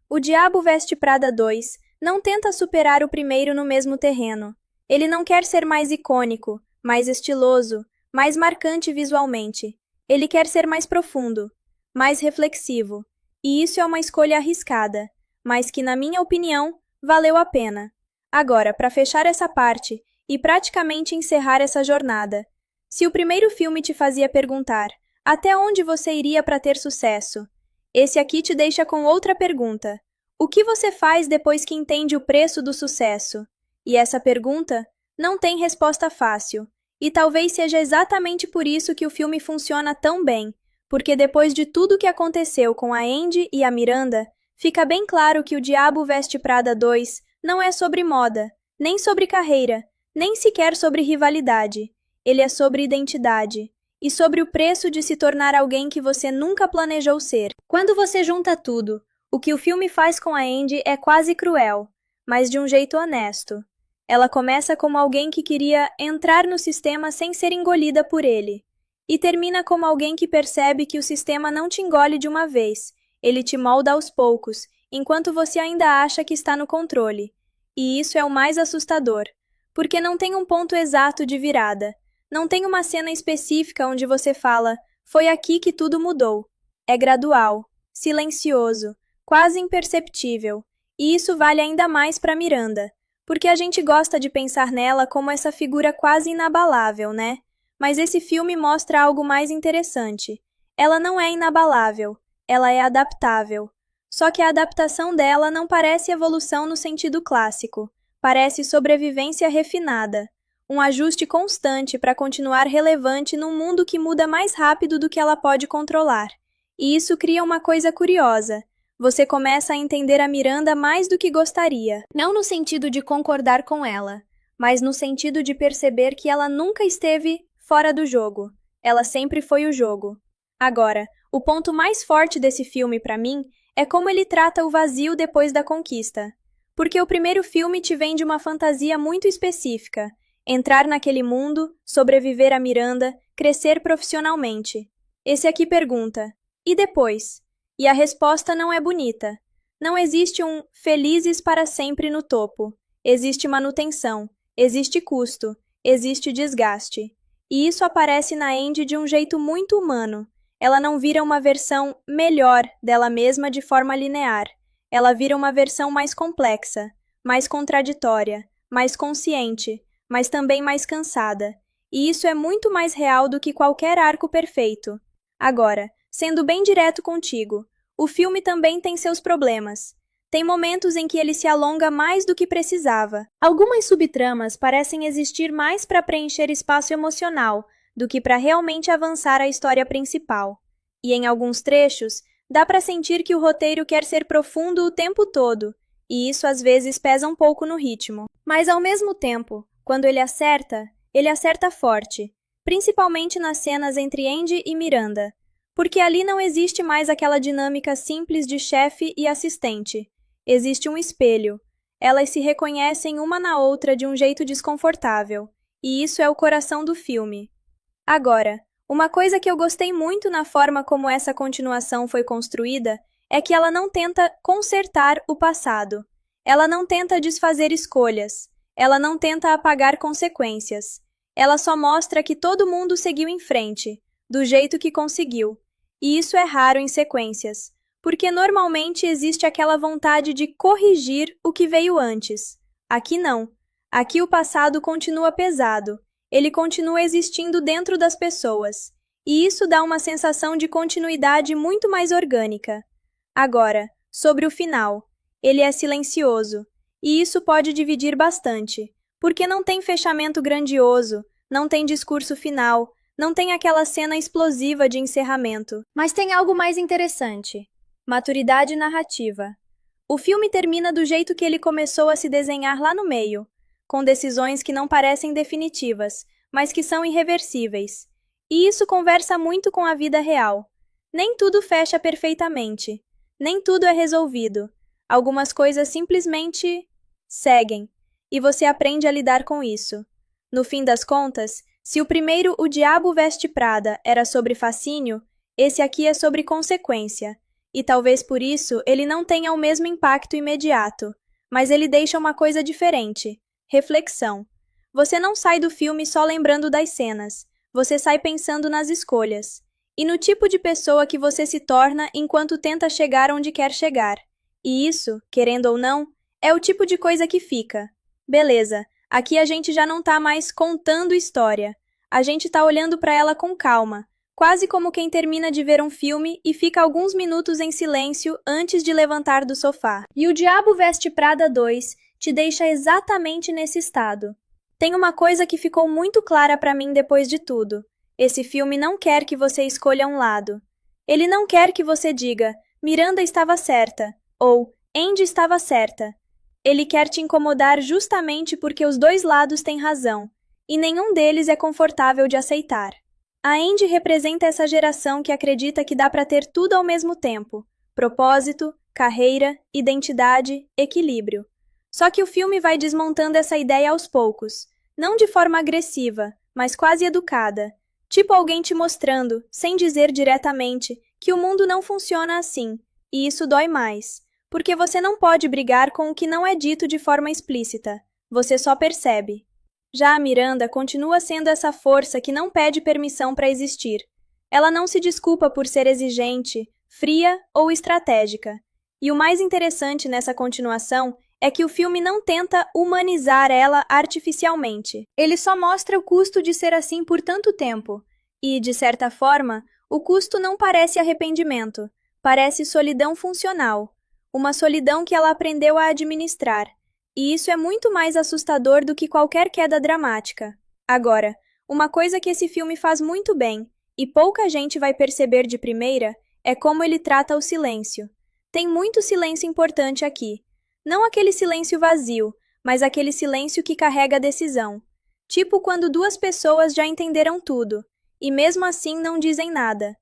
O Diabo Veste Prada 2 não tenta superar o primeiro no mesmo terreno. Ele não quer ser mais icônico, mais estiloso, mais marcante visualmente. Ele quer ser mais profundo, mais reflexivo. E isso é uma escolha arriscada, mas que, na minha opinião, valeu a pena. Agora, para fechar essa parte e praticamente encerrar essa jornada, se o primeiro filme te fazia perguntar até onde você iria para ter sucesso, esse aqui te deixa com outra pergunta. O que você faz depois que entende o preço do sucesso? E essa pergunta não tem resposta fácil. E talvez seja exatamente por isso que o filme funciona tão bem, porque depois de tudo que aconteceu com a Andy e a Miranda, fica bem claro que O Diabo Veste Prada 2 não é sobre moda, nem sobre carreira, nem sequer sobre rivalidade. Ele é sobre identidade e sobre o preço de se tornar alguém que você nunca planejou ser. Quando você junta tudo, o que o filme faz com a Andy é quase cruel, mas de um jeito honesto. Ela começa como alguém que queria entrar no sistema sem ser engolida por ele, e termina como alguém que percebe que o sistema não te engole de uma vez, ele te molda aos poucos, enquanto você ainda acha que está no controle. E isso é o mais assustador, porque não tem um ponto exato de virada, não tem uma cena específica onde você fala, foi aqui que tudo mudou. É gradual, silencioso, quase imperceptível, e isso vale ainda mais para Miranda, porque a gente gosta de pensar nela como essa figura quase inabalável, né? Mas esse filme mostra algo mais interessante. Ela não é inabalável, ela é adaptável. Só que a adaptação dela não parece evolução no sentido clássico, parece sobrevivência refinada, um ajuste constante para continuar relevante num mundo que muda mais rápido do que ela pode controlar. E isso cria uma coisa curiosa. Você começa a entender a Miranda mais do que gostaria. Não no sentido de concordar com ela, mas no sentido de perceber que ela nunca esteve fora do jogo. Ela sempre foi o jogo. Agora, o ponto mais forte desse filme para mim é como ele trata o vazio depois da conquista. Porque o primeiro filme te vende uma fantasia muito específica. Entrar naquele mundo, sobreviver a Miranda, crescer profissionalmente. Esse aqui pergunta, e depois? E a resposta não é bonita. Não existe um felizes para sempre no topo. Existe manutenção, existe custo, existe desgaste. E isso aparece na Andy de um jeito muito humano. Ela não vira uma versão melhor dela mesma de forma linear. Ela vira uma versão mais complexa, mais contraditória, mais consciente, mas também mais cansada. E isso é muito mais real do que qualquer arco perfeito. Agora, sendo bem direto contigo, o filme também tem seus problemas. Tem momentos em que ele se alonga mais do que precisava. Algumas subtramas parecem existir mais para preencher espaço emocional do que para realmente avançar a história principal. E em alguns trechos, dá para sentir que o roteiro quer ser profundo o tempo todo, e isso às vezes pesa um pouco no ritmo. Mas ao mesmo tempo, quando ele acerta forte, principalmente nas cenas entre Andy e Miranda, porque ali não existe mais aquela dinâmica simples de chefe e assistente. Existe um espelho. Elas se reconhecem uma na outra de um jeito desconfortável, e isso é o coração do filme. Agora, uma coisa que eu gostei muito na forma como essa continuação foi construída é que ela não tenta consertar o passado. Ela não tenta desfazer escolhas. Ela não tenta apagar consequências. Ela só mostra que todo mundo seguiu em frente, do jeito que conseguiu. E isso é raro em sequências, porque normalmente existe aquela vontade de corrigir o que veio antes. Aqui não. Aqui o passado continua pesado. Ele continua existindo dentro das pessoas. E isso dá uma sensação de continuidade muito mais orgânica. Agora, sobre o final. Ele é silencioso. E isso pode dividir bastante, porque não tem fechamento grandioso, não tem discurso final, não tem aquela cena explosiva de encerramento. Mas tem algo mais interessante. Maturidade narrativa. O filme termina do jeito que ele começou a se desenhar lá no meio, com decisões que não parecem definitivas, mas que são irreversíveis. E isso conversa muito com a vida real. Nem tudo fecha perfeitamente. Nem tudo é resolvido. Algumas coisas simplesmente seguem, e você aprende a lidar com isso. No fim das contas, se o primeiro O Diabo Veste Prada era sobre fascínio, esse aqui é sobre consequência. E talvez por isso ele não tenha o mesmo impacto imediato, mas ele deixa uma coisa diferente: reflexão. Você não sai do filme só lembrando das cenas, você sai pensando nas escolhas. e no tipo de pessoa que você se torna enquanto tenta chegar onde quer chegar. E isso, querendo ou não, é o tipo de coisa que fica. Beleza, aqui a gente já não tá mais contando história. A gente tá olhando pra ela com calma, quase como quem termina de ver um filme e fica alguns minutos em silêncio antes de levantar do sofá. E O Diabo Veste Prada 2 te deixa exatamente nesse estado. Tem uma coisa que ficou muito clara pra mim depois de tudo. Esse filme não quer que você escolha um lado. Ele não quer que você diga, Miranda estava certa, ou Andy estava certa. Ele quer te incomodar justamente porque os dois lados têm razão, e nenhum deles é confortável de aceitar. A Andy representa essa geração que acredita que dá para ter tudo ao mesmo tempo: propósito, carreira, identidade, equilíbrio. Só que o filme vai desmontando essa ideia aos poucos, não de forma agressiva, mas quase educada. Tipo alguém te mostrando, sem dizer diretamente, que o mundo não funciona assim, e isso dói mais. Porque você não pode brigar com o que não é dito de forma explícita. Você só percebe. Já a Miranda continua sendo essa força que não pede permissão para existir. Ela não se desculpa por ser exigente, fria ou estratégica. E o mais interessante nessa continuação é que o filme não tenta humanizar ela artificialmente. Ele só mostra o custo de ser assim por tanto tempo. E, de certa forma, o custo não parece arrependimento, parece solidão funcional. Uma solidão que ela aprendeu a administrar. E isso é muito mais assustador do que qualquer queda dramática. Agora, uma coisa que esse filme faz muito bem, e pouca gente vai perceber de primeira, é como ele trata o silêncio. Tem muito silêncio importante aqui. Não aquele silêncio vazio, mas aquele silêncio que carrega a decisão. Tipo quando duas pessoas já entenderam tudo, e mesmo assim não dizem nada.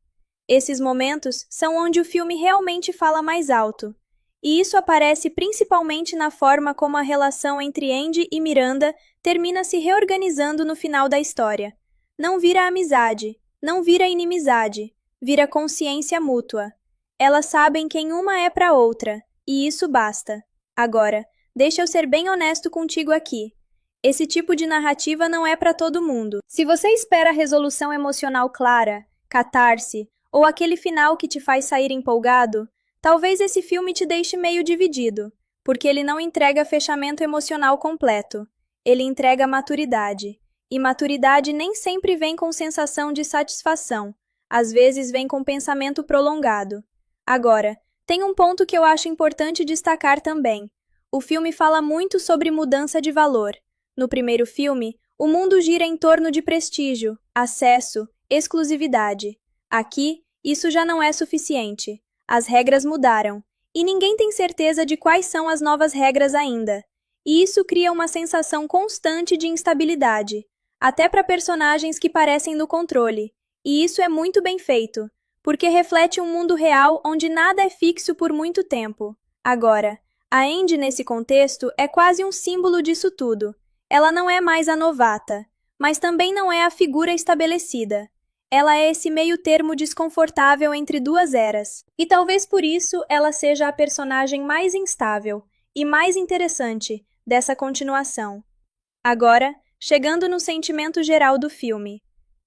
Esses momentos são onde o filme realmente fala mais alto. E isso aparece principalmente na forma como a relação entre Andy e Miranda termina se reorganizando no final da história. Não vira amizade, não vira inimizade, vira consciência mútua. Elas sabem quem uma é para outra, e isso basta. Agora, deixa eu ser bem honesto contigo aqui. Esse tipo de narrativa não é para todo mundo. Se você espera resolução emocional clara, catarse, ou aquele final que te faz sair empolgado, talvez esse filme te deixe meio dividido, porque ele não entrega fechamento emocional completo. Ele entrega maturidade. E maturidade nem sempre vem com sensação de satisfação. Às vezes vem com pensamento prolongado. Agora, tem um ponto que eu acho importante destacar também. O filme fala muito sobre mudança de valor. No primeiro filme, o mundo gira em torno de prestígio, acesso, exclusividade. Aqui, isso já não é suficiente. As regras mudaram, e ninguém tem certeza de quais são as novas regras ainda. E isso cria uma sensação constante de instabilidade, até para personagens que parecem no controle. E isso é muito bem feito, porque reflete um mundo real onde nada é fixo por muito tempo. Agora, a Andy nesse contexto é quase um símbolo disso tudo. Ela não é mais a novata, mas também não é a figura estabelecida. Ela é esse meio termo desconfortável entre duas eras. E talvez por isso ela seja a personagem mais instável e mais interessante dessa continuação. Agora, chegando no sentimento geral do filme.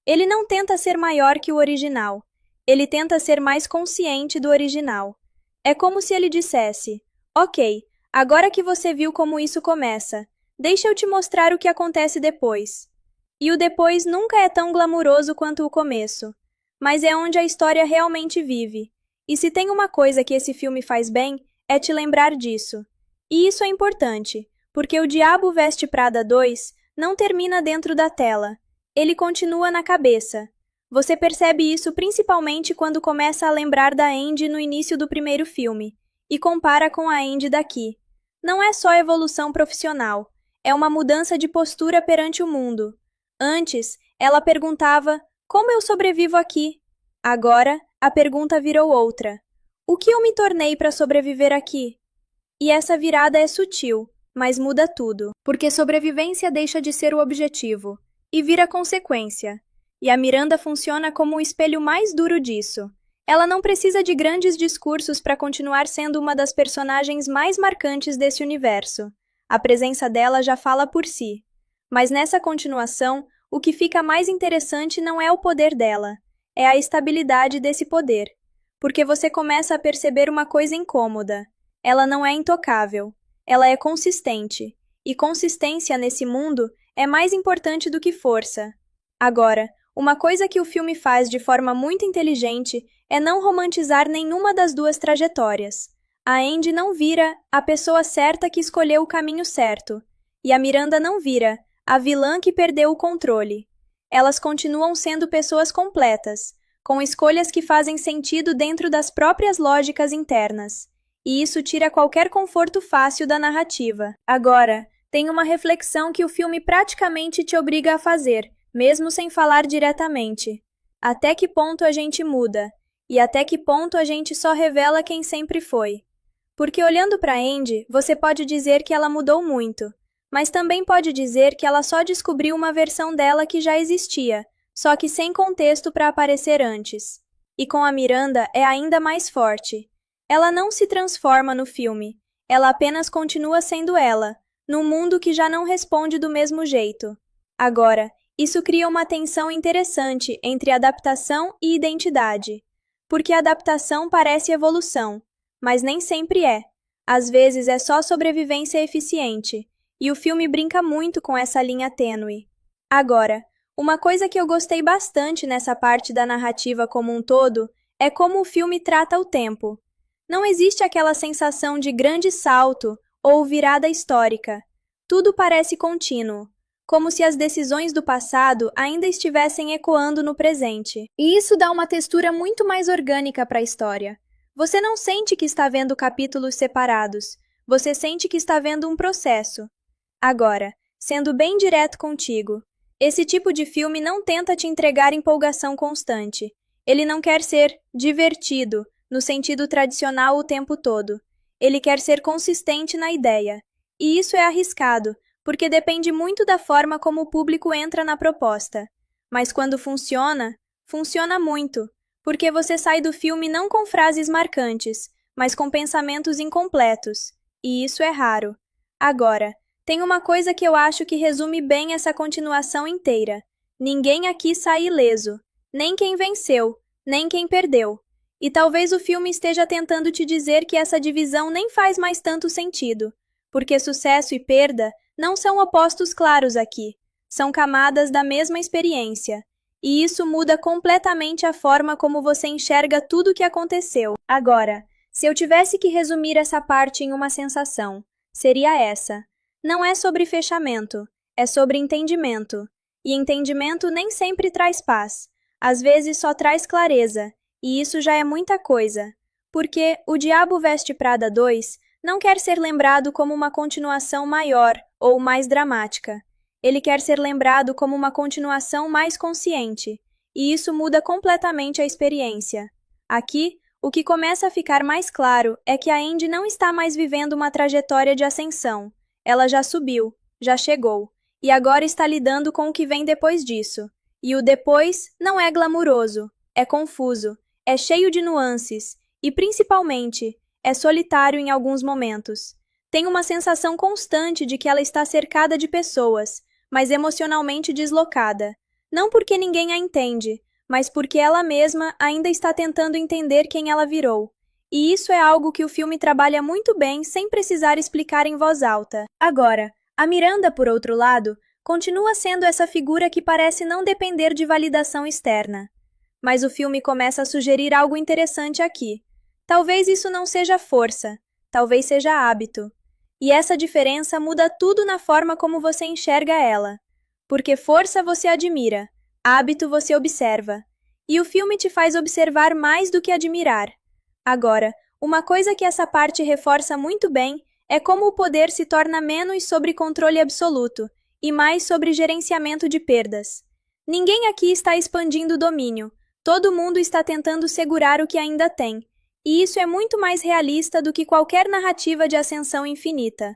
Ele não tenta ser maior que o original. Ele tenta ser mais consciente do original. É como se ele dissesse: ok, agora que você viu como isso começa, deixa eu te mostrar o que acontece depois. E o depois nunca é tão glamuroso quanto o começo, mas é onde a história realmente vive. E se tem uma coisa que esse filme faz bem, é te lembrar disso. E isso é importante, porque O Diabo Veste Prada 2 não termina dentro da tela. Ele continua na cabeça. Você percebe isso principalmente quando começa a lembrar da Andy no início do primeiro filme, e compara com a Andy daqui. Não é só evolução profissional, é uma mudança de postura perante o mundo. Antes, ela perguntava: como eu sobrevivo aqui? Agora, a pergunta virou outra: o que eu me tornei para sobreviver aqui? E essa virada é sutil, mas muda tudo, porque sobrevivência deixa de ser o objetivo e vira consequência. E a Miranda funciona como o espelho mais duro disso. Ela não precisa de grandes discursos para continuar sendo uma das personagens mais marcantes desse universo. A presença dela já fala por si. Mas nessa continuação, o que fica mais interessante não é o poder dela, é a estabilidade desse poder. Porque você começa a perceber uma coisa incômoda. Ela não é intocável. Ela é consistente. E consistência nesse mundo é mais importante do que força. Agora, uma coisa que o filme faz de forma muito inteligente é não romantizar nenhuma das duas trajetórias. A Andy não vira a pessoa certa que escolheu o caminho certo, e a Miranda não vira a vilã que perdeu o controle. Elas continuam sendo pessoas completas, com escolhas que fazem sentido dentro das próprias lógicas internas, e isso tira qualquer conforto fácil da narrativa. Agora, tem uma reflexão que o filme praticamente te obriga a fazer, mesmo sem falar diretamente. Até que ponto a gente muda? E até que ponto a gente só revela quem sempre foi? Porque olhando para Andy, você pode dizer que ela mudou muito, mas também pode dizer que ela só descobriu uma versão dela que já existia, só que sem contexto para aparecer antes. E com a Miranda é ainda mais forte. Ela não se transforma no filme, ela apenas continua sendo ela, num mundo que já não responde do mesmo jeito. Agora, isso cria uma tensão interessante entre adaptação e identidade. Porque a adaptação parece evolução, mas nem sempre é. Às vezes é só sobrevivência eficiente, e o filme brinca muito com essa linha tênue. Agora, uma coisa que eu gostei bastante nessa parte da narrativa como um todo é como o filme trata o tempo. Não existe aquela sensação de grande salto ou virada histórica. Tudo parece contínuo, como se as decisões do passado ainda estivessem ecoando no presente. E isso dá uma textura muito mais orgânica para a história. Você não sente que está vendo capítulos separados, você sente que está vendo um processo. Agora, sendo bem direto contigo, esse tipo de filme não tenta te entregar empolgação constante. Ele não quer ser divertido, no sentido tradicional o tempo todo. Ele quer ser consistente na ideia. E isso é arriscado, porque depende muito da forma como o público entra na proposta. Mas quando funciona, funciona muito, porque você sai do filme não com frases marcantes, mas com pensamentos incompletos. E isso é raro. Agora, tem uma coisa que eu acho que resume bem essa continuação inteira. Ninguém aqui sai ileso. Nem quem venceu, nem quem perdeu. E talvez o filme esteja tentando te dizer que essa divisão nem faz mais tanto sentido, porque sucesso e perda não são opostos claros aqui, são camadas da mesma experiência, e isso muda completamente a forma como você enxerga tudo o que aconteceu. Agora, se eu tivesse que resumir essa parte em uma sensação, seria essa. Não é sobre fechamento, é sobre entendimento. E entendimento nem sempre traz paz, às vezes só traz clareza, e isso já é muita coisa. Porque O Diabo Veste Prada 2 não quer ser lembrado como uma continuação maior ou mais dramática. Ele quer ser lembrado como uma continuação mais consciente, e isso muda completamente a experiência. Aqui, o que começa a ficar mais claro é que a Andy não está mais vivendo uma trajetória de ascensão. Ela já subiu, já chegou, e agora está lidando com o que vem depois disso. E o depois não é glamuroso, é confuso, é cheio de nuances, e principalmente, é solitário em alguns momentos. Tem uma sensação constante de que ela está cercada de pessoas, mas emocionalmente deslocada. Não porque ninguém a entende, mas porque ela mesma ainda está tentando entender quem ela virou. E isso é algo que o filme trabalha muito bem sem precisar explicar em voz alta. Agora, a Miranda, por outro lado, continua sendo essa figura que parece não depender de validação externa. Mas o filme começa a sugerir algo interessante aqui. Talvez isso não seja força, talvez seja hábito. E essa diferença muda tudo na forma como você enxerga ela. Porque força você admira, hábito você observa. E o filme te faz observar mais do que admirar. Agora, uma coisa que essa parte reforça muito bem é como o poder se torna menos sobre controle absoluto e mais sobre gerenciamento de perdas. Ninguém aqui está expandindo o domínio, todo mundo está tentando segurar o que ainda tem. E isso é muito mais realista do que qualquer narrativa de ascensão infinita.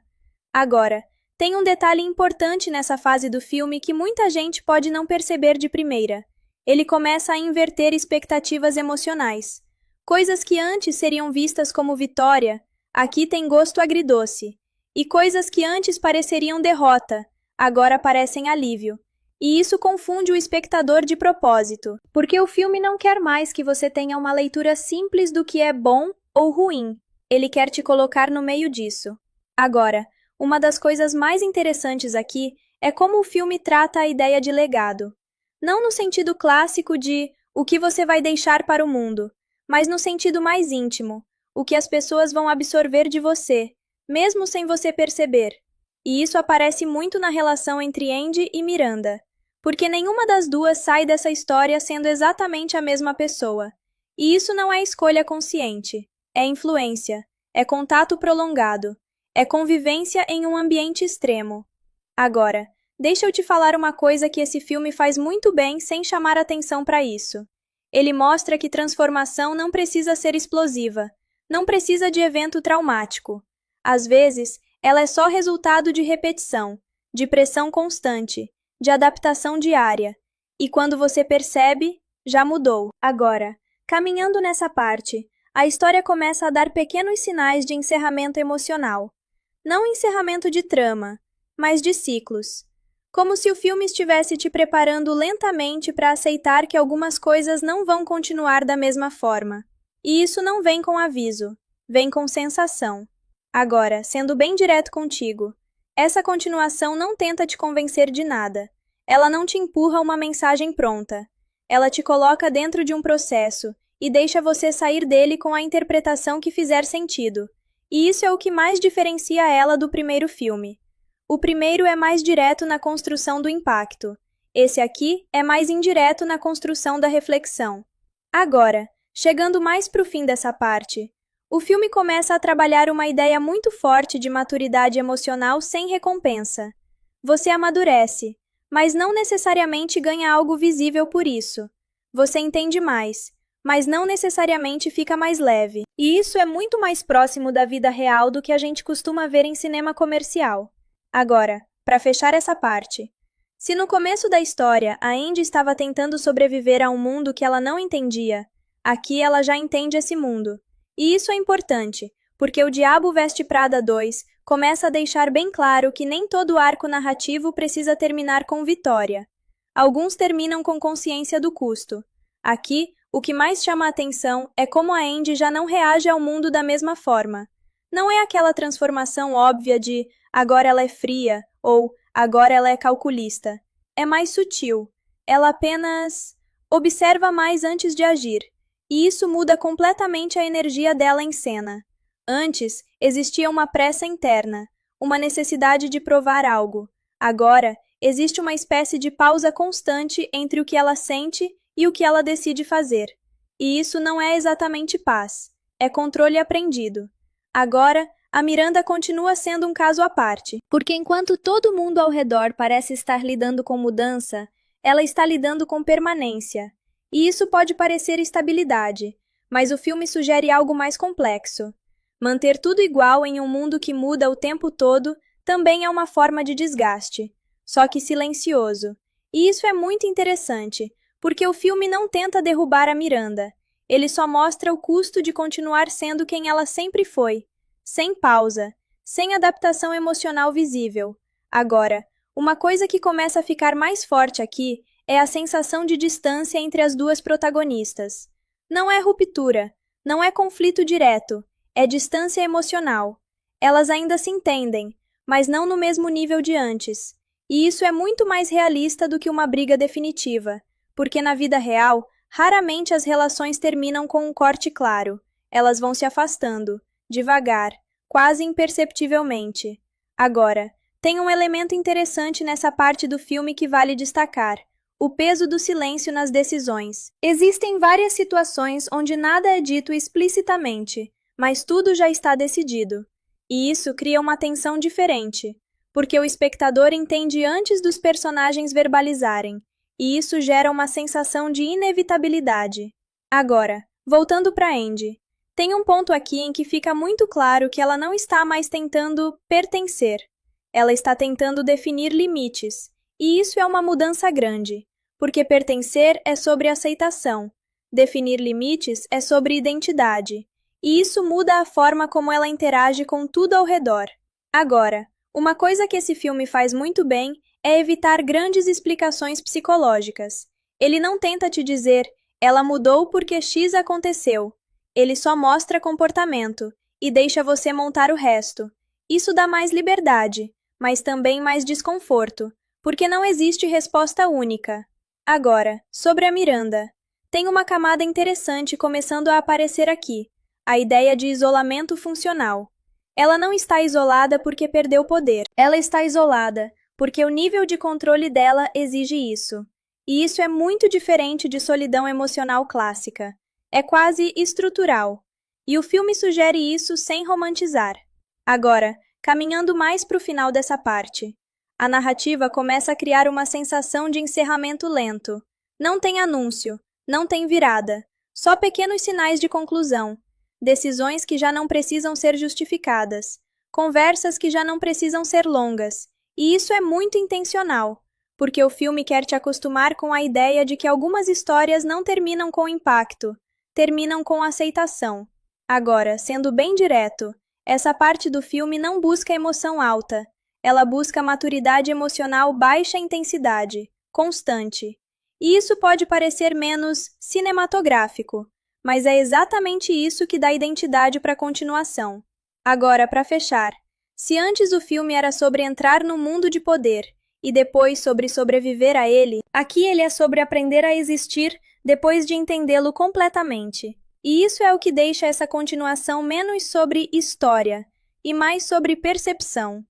Agora, tem um detalhe importante nessa fase do filme que muita gente pode não perceber de primeira. Ele começa a inverter expectativas emocionais. Coisas que antes seriam vistas como vitória, aqui tem gosto agridoce. E coisas que antes pareceriam derrota, agora parecem alívio. E isso confunde o espectador de propósito, porque o filme não quer mais que você tenha uma leitura simples do que é bom ou ruim. Ele quer te colocar no meio disso. Agora, uma das coisas mais interessantes aqui é como o filme trata a ideia de legado. Não no sentido clássico de o que você vai deixar para o mundo, mas no sentido mais íntimo, o que as pessoas vão absorver de você, mesmo sem você perceber. E isso aparece muito na relação entre Andy e Miranda, porque nenhuma das duas sai dessa história sendo exatamente a mesma pessoa. E isso não é escolha consciente, é influência, é contato prolongado, é convivência em um ambiente extremo. Agora, deixa eu te falar uma coisa que esse filme faz muito bem sem chamar atenção para isso. Ele mostra que transformação não precisa ser explosiva, não precisa de evento traumático. Às vezes, ela é só resultado de repetição, de pressão constante, de adaptação diária. E quando você percebe, já mudou. Agora, caminhando nessa parte, a história começa a dar pequenos sinais de encerramento emocional. Não encerramento de trama, mas de ciclos. Como se o filme estivesse te preparando lentamente para aceitar que algumas coisas não vão continuar da mesma forma. E isso não vem com aviso, vem com sensação. Agora, sendo bem direto contigo, essa continuação não tenta te convencer de nada. Ela não te empurra uma mensagem pronta. Ela te coloca dentro de um processo e deixa você sair dele com a interpretação que fizer sentido. E isso é o que mais diferencia ela do primeiro filme. O primeiro é mais direto na construção do impacto. Esse aqui é mais indireto na construção da reflexão. Agora, chegando mais para o fim dessa parte, o filme começa a trabalhar uma ideia muito forte de maturidade emocional sem recompensa. Você amadurece, mas não necessariamente ganha algo visível por isso. Você entende mais, mas não necessariamente fica mais leve. E isso é muito mais próximo da vida real do que a gente costuma ver em cinema comercial. Agora, para fechar essa parte, se no começo da história a Andy estava tentando sobreviver a um mundo que ela não entendia, aqui ela já entende esse mundo. E isso é importante, porque O Diabo Veste Prada 2 começa a deixar bem claro que nem todo arco narrativo precisa terminar com vitória. Alguns terminam com consciência do custo. Aqui, o que mais chama a atenção é como a Andy já não reage ao mundo da mesma forma. Não é aquela transformação óbvia de agora ela é fria ou agora ela é calculista. É mais sutil. Ela apenas observa mais antes de agir. E isso muda completamente a energia dela em cena. Antes, existia uma pressa interna, uma necessidade de provar algo. Agora, existe uma espécie de pausa constante entre o que ela sente e o que ela decide fazer. E isso não é exatamente paz, é controle aprendido. Agora, a Miranda continua sendo um caso à parte, porque enquanto todo mundo ao redor parece estar lidando com mudança, ela está lidando com permanência. E isso pode parecer estabilidade, mas o filme sugere algo mais complexo. Manter tudo igual em um mundo que muda o tempo todo também é uma forma de desgaste, só que silencioso. E isso é muito interessante, porque o filme não tenta derrubar a Miranda. Ele só mostra o custo de continuar sendo quem ela sempre foi, sem pausa, sem adaptação emocional visível. Agora, uma coisa que começa a ficar mais forte aqui é a sensação de distância entre as duas protagonistas. Não é ruptura, não é conflito direto, é distância emocional. Elas ainda se entendem, mas não no mesmo nível de antes. E isso é muito mais realista do que uma briga definitiva, porque na vida real, raramente as relações terminam com um corte claro. Elas vão se afastando, devagar, quase imperceptivelmente. Agora, tem um elemento interessante nessa parte do filme que vale destacar: o peso do silêncio nas decisões. Existem várias situações onde nada é dito explicitamente, mas tudo já está decidido. E isso cria uma tensão diferente, porque o espectador entende antes dos personagens verbalizarem, e isso gera uma sensação de inevitabilidade. Agora, voltando para Andy, tem um ponto aqui em que fica muito claro que ela não está mais tentando pertencer. Ela está tentando definir limites, e isso é uma mudança grande, porque pertencer é sobre aceitação, definir limites é sobre identidade, e isso muda a forma como ela interage com tudo ao redor. Agora, uma coisa que esse filme faz muito bem é evitar grandes explicações psicológicas. Ele não tenta te dizer, ela mudou porque X aconteceu. Ele só mostra comportamento e deixa você montar o resto. Isso dá mais liberdade, mas também mais desconforto, porque não existe resposta única. Agora, sobre a Miranda. Tem uma camada interessante começando a aparecer aqui, a ideia de isolamento funcional. Ela não está isolada porque perdeu poder. Ela está isolada porque o nível de controle dela exige isso. E isso é muito diferente de solidão emocional clássica. É quase estrutural. E o filme sugere isso sem romantizar. Agora, caminhando mais para o final dessa parte. A narrativa começa a criar uma sensação de encerramento lento. Não tem anúncio, não tem virada, só pequenos sinais de conclusão. Decisões que já não precisam ser justificadas, conversas que já não precisam ser longas. E isso é muito intencional, porque o filme quer te acostumar com a ideia de que algumas histórias não terminam com impacto, terminam com aceitação. Agora, sendo bem direto, essa parte do filme não busca emoção alta, ela busca maturidade emocional baixa intensidade, constante. E isso pode parecer menos cinematográfico, mas é exatamente isso que dá identidade para a continuação. Agora, para fechar, se antes o filme era sobre entrar no mundo de poder e depois sobre sobreviver a ele, aqui ele é sobre aprender a existir depois de entendê-lo completamente. E isso é o que deixa essa continuação menos sobre história e mais sobre percepção.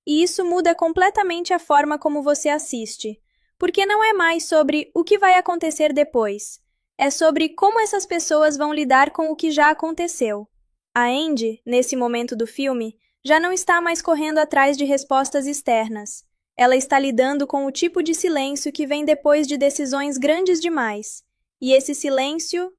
E isso muda completamente a forma como você assiste, porque não é mais sobre o que vai acontecer depois, é sobre como essas pessoas vão lidar com o que já aconteceu. A Andy, nesse momento do filme, já não está mais correndo atrás de respostas externas. Ela está lidando com o tipo de silêncio que vem depois de decisões grandes demais. E esse silêncio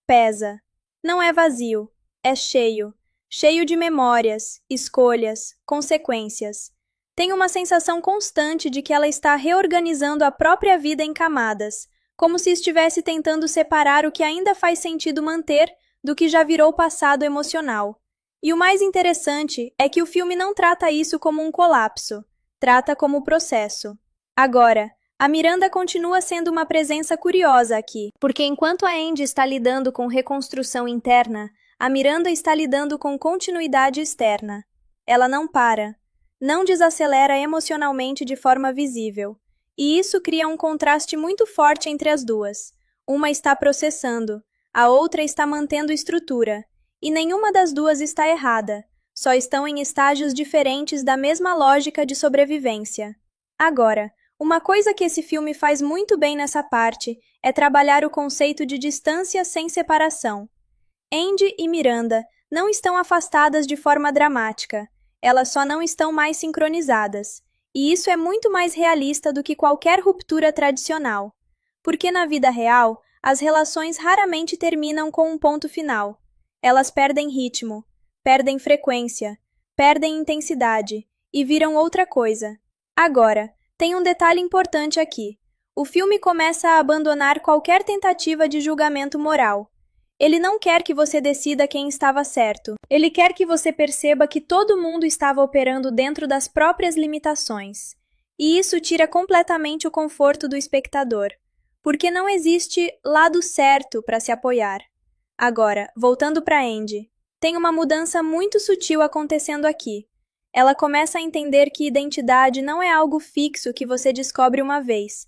pesa. Não é vazio, é cheio. Cheio de memórias, escolhas, consequências. Tem uma sensação constante de que ela está reorganizando a própria vida em camadas, como se estivesse tentando separar o que ainda faz sentido manter do que já virou passado emocional. E o mais interessante é que o filme não trata isso como um colapso, trata como processo. Agora, a Miranda continua sendo uma presença curiosa aqui, porque enquanto a Andy está lidando com reconstrução interna, a Miranda está lidando com continuidade externa. Ela não para, não desacelera emocionalmente de forma visível, e isso cria um contraste muito forte entre as duas. Uma está processando, a outra está mantendo estrutura, e nenhuma das duas está errada, só estão em estágios diferentes da mesma lógica de sobrevivência. Agora, uma coisa que esse filme faz muito bem nessa parte é trabalhar o conceito de distância sem separação. Andy e Miranda não estão afastadas de forma dramática, elas só não estão mais sincronizadas. E isso é muito mais realista do que qualquer ruptura tradicional. Porque na vida real, as relações raramente terminam com um ponto final. Elas perdem ritmo, perdem frequência, perdem intensidade e viram outra coisa. Agora, tem um detalhe importante aqui. O filme começa a abandonar qualquer tentativa de julgamento moral. Ele não quer que você decida quem estava certo. Ele quer que você perceba que todo mundo estava operando dentro das próprias limitações. E isso tira completamente o conforto do espectador, porque não existe lado certo para se apoiar. Agora, voltando para Andy, tem uma mudança muito sutil acontecendo aqui. Ela começa a entender que identidade não é algo fixo que você descobre uma vez.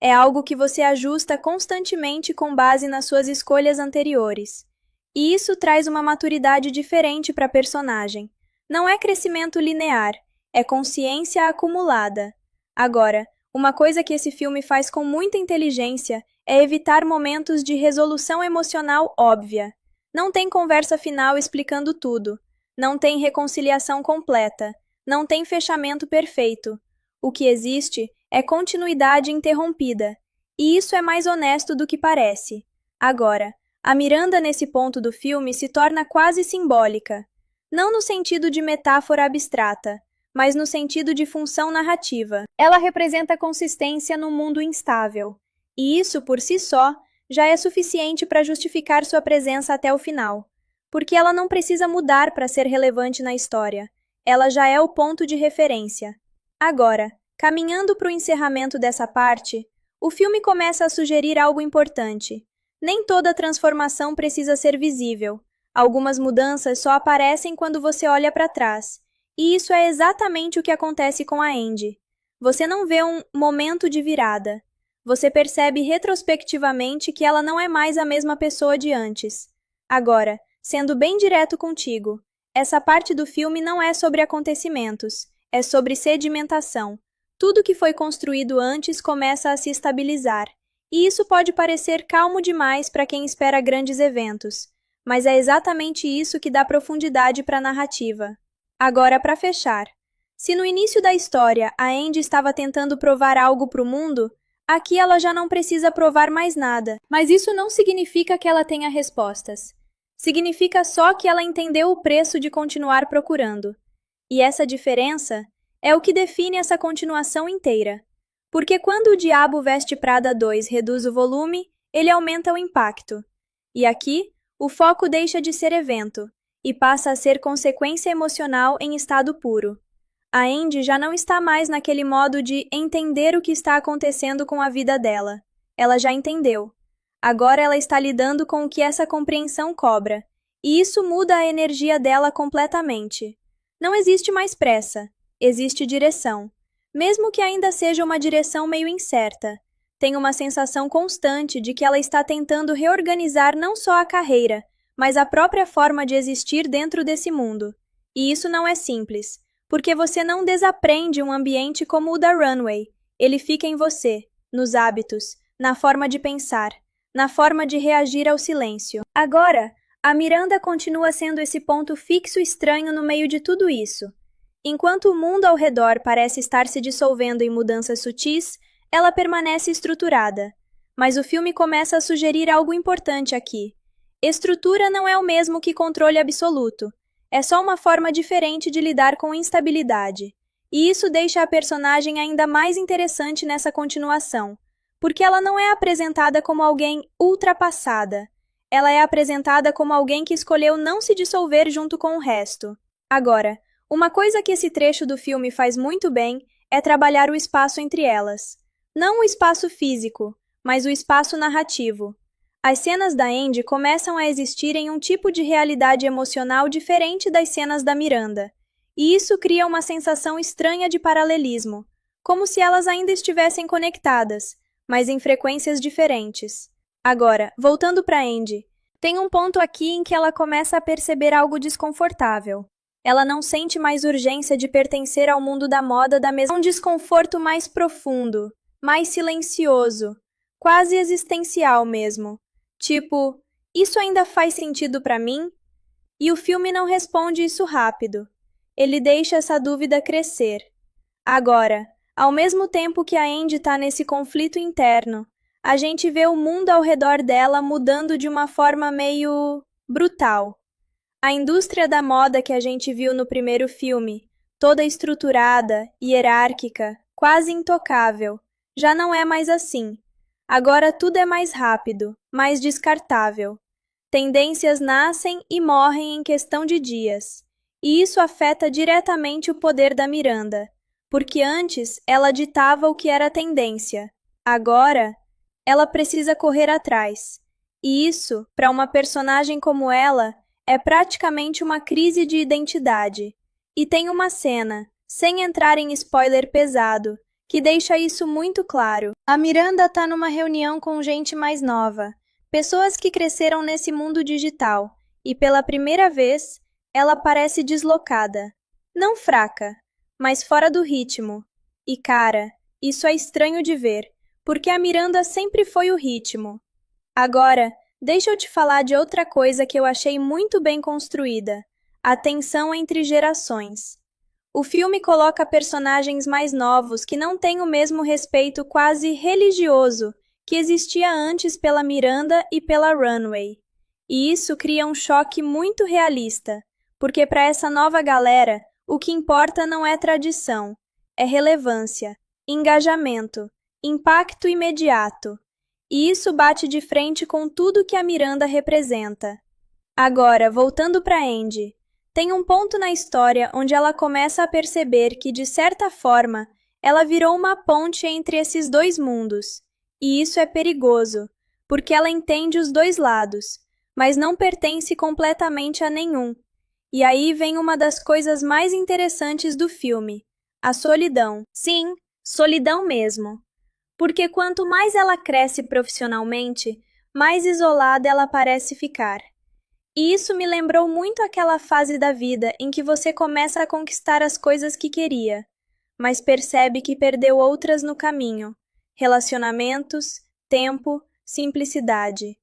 É algo que você ajusta constantemente com base nas suas escolhas anteriores. E isso traz uma maturidade diferente para a personagem. Não é crescimento linear, é consciência acumulada. Agora, uma coisa que esse filme faz com muita inteligência é evitar momentos de resolução emocional óbvia. Não tem conversa final explicando tudo. Não tem reconciliação completa. Não tem fechamento perfeito. O que existe é continuidade interrompida, e isso é mais honesto do que parece. Agora, a Miranda nesse ponto do filme se torna quase simbólica, não no sentido de metáfora abstrata, mas no sentido de função narrativa. Ela representa consistência no mundo instável, e isso por si só já é suficiente para justificar sua presença até o final, porque ela não precisa mudar para ser relevante na história, ela já é o ponto de referência. Agora, Caminhando para o encerramento dessa parte, o filme começa a sugerir algo importante. Nem toda transformação precisa ser visível. Algumas mudanças só aparecem quando você olha para trás. E isso é exatamente o que acontece com a Andy. Você não vê um momento de virada. Você percebe retrospectivamente que ela não é mais a mesma pessoa de antes. Agora, sendo bem direto contigo, essa parte do filme não é sobre acontecimentos, é sobre sedimentação. Tudo que foi construído antes começa a se estabilizar. E isso pode parecer calmo demais para quem espera grandes eventos, mas é exatamente isso que dá profundidade para a narrativa. Agora, para fechar. Se no início da história a Andy estava tentando provar algo para o mundo, aqui ela já não precisa provar mais nada. Mas isso não significa que ela tenha respostas. Significa só que ela entendeu o preço de continuar procurando. E essa diferença é o que define essa continuação inteira. Porque quando o Diabo Veste Prada 2 reduz o volume, ele aumenta o impacto. E aqui, o foco deixa de ser evento e passa a ser consequência emocional em estado puro. A Andy já não está mais naquele modo de entender o que está acontecendo com a vida dela. Ela já entendeu. Agora ela está lidando com o que essa compreensão cobra, e isso muda a energia dela completamente. Não existe mais pressa, existe direção. Mesmo que ainda seja uma direção meio incerta, tem uma sensação constante de que ela está tentando reorganizar não só a carreira, mas a própria forma de existir dentro desse mundo. E isso não é simples, porque você não desaprende um ambiente como o da Runway. Ele fica em você, nos hábitos, na forma de pensar, na forma de reagir ao silêncio. Agora, a Miranda continua sendo esse ponto fixo estranho no meio de tudo isso. Enquanto o mundo ao redor parece estar se dissolvendo em mudanças sutis, ela permanece estruturada. Mas o filme começa a sugerir algo importante aqui. Estrutura não é o mesmo que controle absoluto. É só uma forma diferente de lidar com instabilidade. E isso deixa a personagem ainda mais interessante nessa continuação, porque ela não é apresentada como alguém ultrapassada. Ela é apresentada como alguém que escolheu não se dissolver junto com o resto. Agora, uma coisa que esse trecho do filme faz muito bem é trabalhar o espaço entre elas. Não o espaço físico, mas o espaço narrativo. As cenas da Andy começam a existir em um tipo de realidade emocional diferente das cenas da Miranda. E isso cria uma sensação estranha de paralelismo, como se elas ainda estivessem conectadas, mas em frequências diferentes. Agora, voltando para Andy, tem um ponto aqui em que ela começa a perceber algo desconfortável. Ela não sente mais urgência de pertencer ao mundo da moda da mesma. Um desconforto mais profundo, mais silencioso, quase existencial mesmo. Tipo, isso ainda faz sentido para mim? E o filme não responde isso rápido. Ele deixa essa dúvida crescer. Agora, ao mesmo tempo que a Andy está nesse conflito interno, a gente vê o mundo ao redor dela mudando de uma forma meio brutal. A indústria da moda que a gente viu no primeiro filme, toda estruturada, hierárquica, quase intocável, já não é mais assim. Agora tudo é mais rápido, mais descartável. Tendências nascem e morrem em questão de dias. E isso afeta diretamente o poder da Miranda, porque antes ela ditava o que era tendência. Agora, ela precisa correr atrás. E isso, para uma personagem como ela, é praticamente uma crise de identidade. E tem uma cena, sem entrar em spoiler pesado, que deixa isso muito claro. A Miranda está numa reunião com gente mais nova, pessoas que cresceram nesse mundo digital, e pela primeira vez, ela parece deslocada. Não fraca, mas fora do ritmo. E cara, isso é estranho de ver, porque a Miranda sempre foi o ritmo. Agora, deixa eu te falar de outra coisa que eu achei muito bem construída: a tensão entre gerações. O filme coloca personagens mais novos que não têm o mesmo respeito quase religioso que existia antes pela Miranda e pela Runway. E isso cria um choque muito realista, porque para essa nova galera, o que importa não é tradição, é relevância, engajamento, impacto imediato. E isso bate de frente com tudo que a Miranda representa. Agora, voltando para Andy, tem um ponto na história onde ela começa a perceber que, de certa forma, ela virou uma ponte entre esses dois mundos. E isso é perigoso, porque ela entende os dois lados, mas não pertence completamente a nenhum. E aí vem uma das coisas mais interessantes do filme, a solidão. Sim, solidão mesmo. Porque quanto mais ela cresce profissionalmente, mais isolada ela parece ficar. E isso me lembrou muito aquela fase da vida em que você começa a conquistar as coisas que queria, mas percebe que perdeu outras no caminho: relacionamentos, tempo, simplicidade.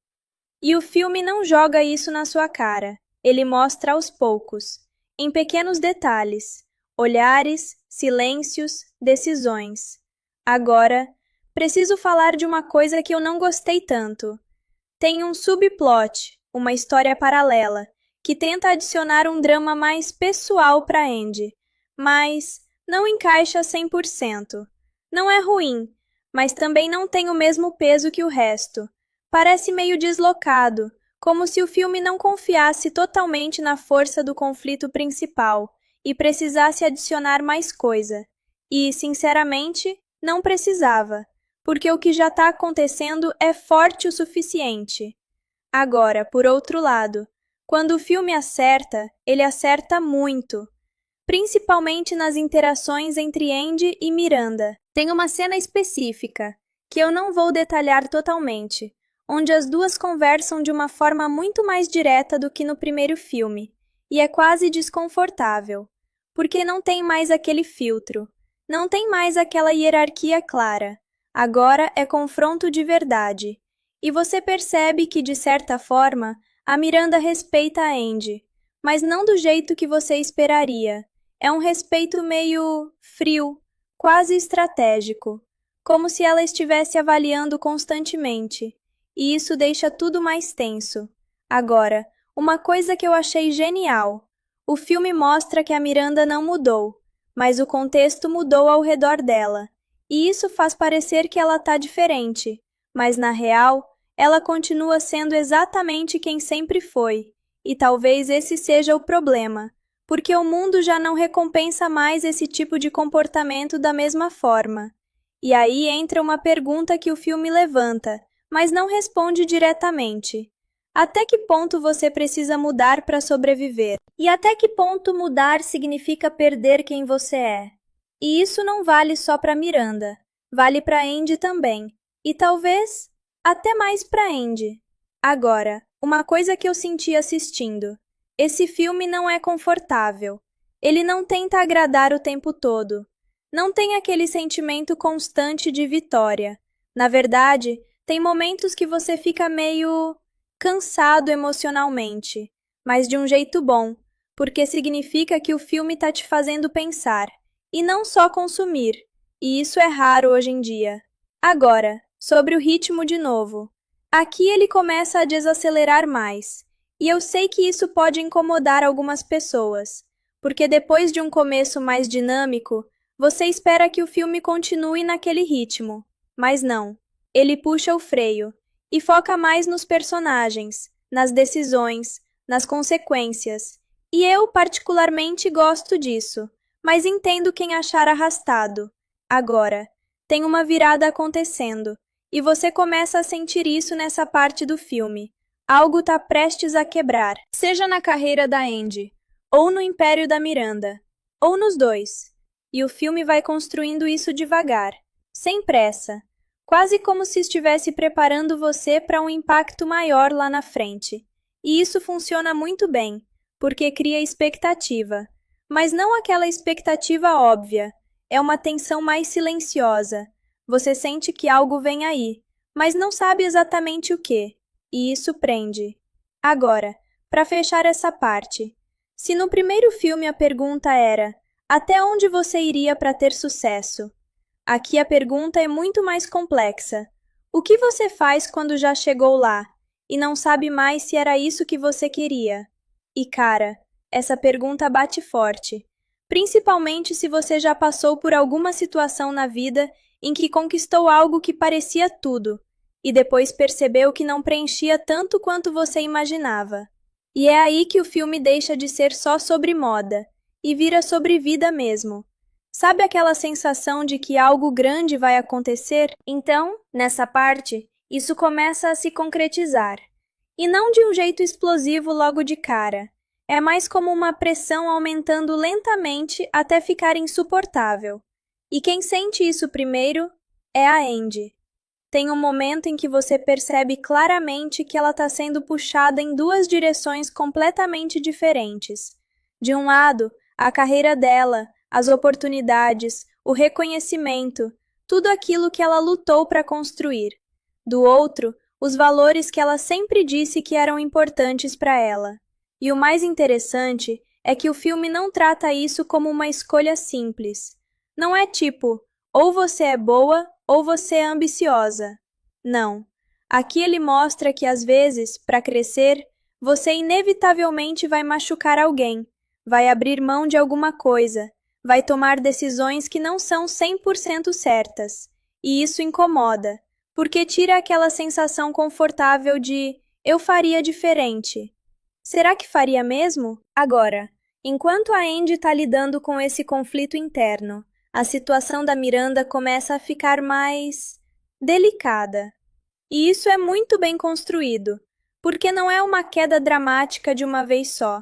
E o filme não joga isso na sua cara. Ele mostra aos poucos, em pequenos detalhes, olhares, silêncios, decisões. Agora, preciso falar de uma coisa que eu não gostei tanto. Tem um subplot, uma história paralela, que tenta adicionar um drama mais pessoal para Andy, mas não encaixa 100%. Não é ruim, mas também não tem o mesmo peso que o resto. Parece meio deslocado, como se o filme não confiasse totalmente na força do conflito principal e precisasse adicionar mais coisa. E, sinceramente, não precisava, porque o que já está acontecendo é forte o suficiente. Agora, por outro lado, quando o filme acerta, ele acerta muito, principalmente nas interações entre Andy e Miranda. Tem uma cena específica, que eu não vou detalhar totalmente, onde as duas conversam de uma forma muito mais direta do que no primeiro filme, e é quase desconfortável, porque não tem mais aquele filtro, não tem mais aquela hierarquia clara. Agora é confronto de verdade. E você percebe que, de certa forma, a Miranda respeita a Andy, mas não do jeito que você esperaria. É um respeito meio frio, quase estratégico, como se ela estivesse avaliando constantemente. E isso deixa tudo mais tenso. Agora, uma coisa que eu achei genial. O filme mostra que a Miranda não mudou, mas o contexto mudou ao redor dela. E isso faz parecer que ela tá diferente, mas na real, ela continua sendo exatamente quem sempre foi. E talvez esse seja o problema, porque o mundo já não recompensa mais esse tipo de comportamento da mesma forma. E aí entra uma pergunta que o filme levanta, mas não responde diretamente. Até que ponto você precisa mudar para sobreviver? E até que ponto mudar significa perder quem você é? E isso não vale só para Miranda, vale para Andy também. E talvez até mais para Andy. Agora, uma coisa que eu senti assistindo. Esse filme não é confortável. Ele não tenta agradar o tempo todo. Não tem aquele sentimento constante de vitória. Na verdade, tem momentos que você fica meio cansado emocionalmente, mas de um jeito bom, porque significa que o filme está te fazendo pensar, e não só consumir, e isso é raro hoje em dia. Agora, sobre o ritmo de novo. Aqui ele começa a desacelerar mais, e eu sei que isso pode incomodar algumas pessoas, porque depois de um começo mais dinâmico, você espera que o filme continue naquele ritmo, mas não. Ele puxa o freio e foca mais nos personagens, nas decisões, nas consequências. E eu particularmente gosto disso, mas entendo quem achar arrastado. Agora, tem uma virada acontecendo, e você começa a sentir isso nessa parte do filme. Algo está prestes a quebrar, seja na carreira da Andy, ou no império da Miranda, ou nos dois. E o filme vai construindo isso devagar, sem pressa, quase como se estivesse preparando você para um impacto maior lá na frente. E isso funciona muito bem, porque cria expectativa, mas não aquela expectativa óbvia. É uma tensão mais silenciosa. Você sente que algo vem aí, mas não sabe exatamente o que, e isso prende. Agora, para fechar essa parte, se no primeiro filme a pergunta era: até onde você iria para ter sucesso? Aqui a pergunta é muito mais complexa. O que você faz quando já chegou lá e não sabe mais se era isso que você queria? E cara, essa pergunta bate forte, principalmente se você já passou por alguma situação na vida em que conquistou algo que parecia tudo e depois percebeu que não preenchia tanto quanto você imaginava. E é aí que o filme deixa de ser só sobre moda e vira sobre vida mesmo. Sabe aquela sensação de que algo grande vai acontecer? Então, nessa parte, isso começa a se concretizar. E não de um jeito explosivo logo de cara. É mais como uma pressão aumentando lentamente até ficar insuportável. E quem sente isso primeiro é a Andy. Tem um momento em que você percebe claramente que ela está sendo puxada em duas direções completamente diferentes. De um lado, a carreira dela, as oportunidades, o reconhecimento, tudo aquilo que ela lutou para construir. Do outro, os valores que ela sempre disse que eram importantes para ela. E o mais interessante é que o filme não trata isso como uma escolha simples. Não é tipo, ou você é boa ou você é ambiciosa. Não. Aqui ele mostra que às vezes, para crescer, você inevitavelmente vai machucar alguém, vai abrir mão de alguma coisa, vai tomar decisões que não são 100% certas. E isso incomoda, porque tira aquela sensação confortável de eu faria diferente. Será que faria mesmo? Agora, enquanto a Andy está lidando com esse conflito interno, a situação da Miranda começa a ficar mais delicada. E isso é muito bem construído, porque não é uma queda dramática de uma vez só.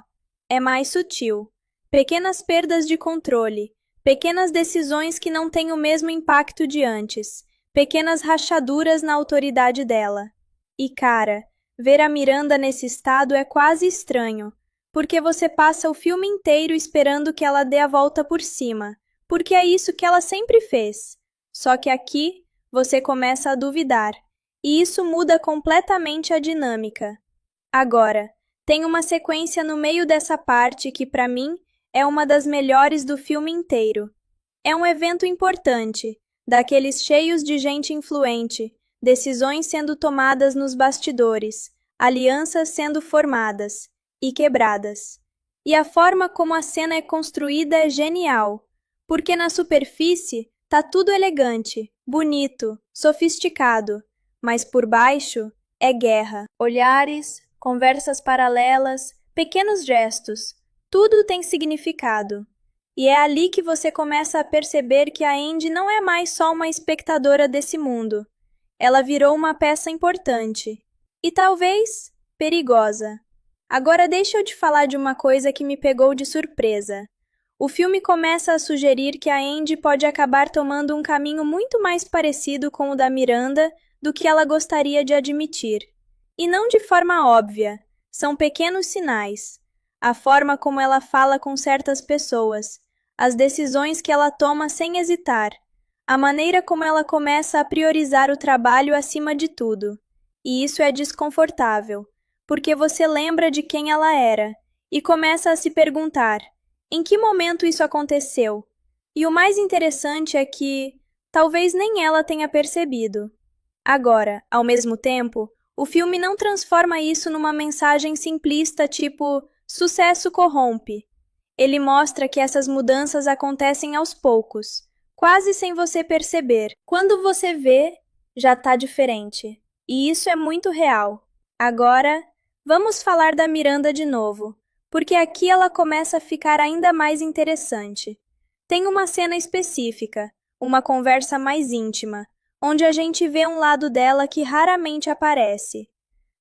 É mais sutil. Pequenas perdas de controle, pequenas decisões que não têm o mesmo impacto de antes, pequenas rachaduras na autoridade dela. E cara, ver a Miranda nesse estado é quase estranho, porque você passa o filme inteiro esperando que ela dê a volta por cima, porque é isso que ela sempre fez. Só que aqui você começa a duvidar, e isso muda completamente a dinâmica. Agora, tem uma sequência no meio dessa parte que, para mim, é uma das melhores do filme inteiro. É um evento importante, daqueles cheios de gente influente, decisões sendo tomadas nos bastidores, alianças sendo formadas e quebradas. E a forma como a cena é construída é genial, porque na superfície tá tudo elegante, bonito, sofisticado, mas por baixo é guerra. Olhares, conversas paralelas, pequenos gestos, tudo tem significado. E é ali que você começa a perceber que a Andy não é mais só uma espectadora desse mundo. Ela virou uma peça importante. E talvez perigosa. Agora deixa eu te falar de uma coisa que me pegou de surpresa. O filme começa a sugerir que a Andy pode acabar tomando um caminho muito mais parecido com o da Miranda do que ela gostaria de admitir. E não de forma óbvia, são pequenos sinais. A forma como ela fala com certas pessoas, as decisões que ela toma sem hesitar, a maneira como ela começa a priorizar o trabalho acima de tudo. E isso é desconfortável, porque você lembra de quem ela era e começa a se perguntar: em que momento isso aconteceu? E o mais interessante é que talvez nem ela tenha percebido. Agora, ao mesmo tempo, o filme não transforma isso numa mensagem simplista tipo sucesso corrompe. Ele mostra que essas mudanças acontecem aos poucos, quase sem você perceber. Quando você vê, já tá diferente. E isso é muito real. Agora, vamos falar da Miranda de novo, porque aqui ela começa a ficar ainda mais interessante. Tem uma cena específica, uma conversa mais íntima, onde a gente vê um lado dela que raramente aparece.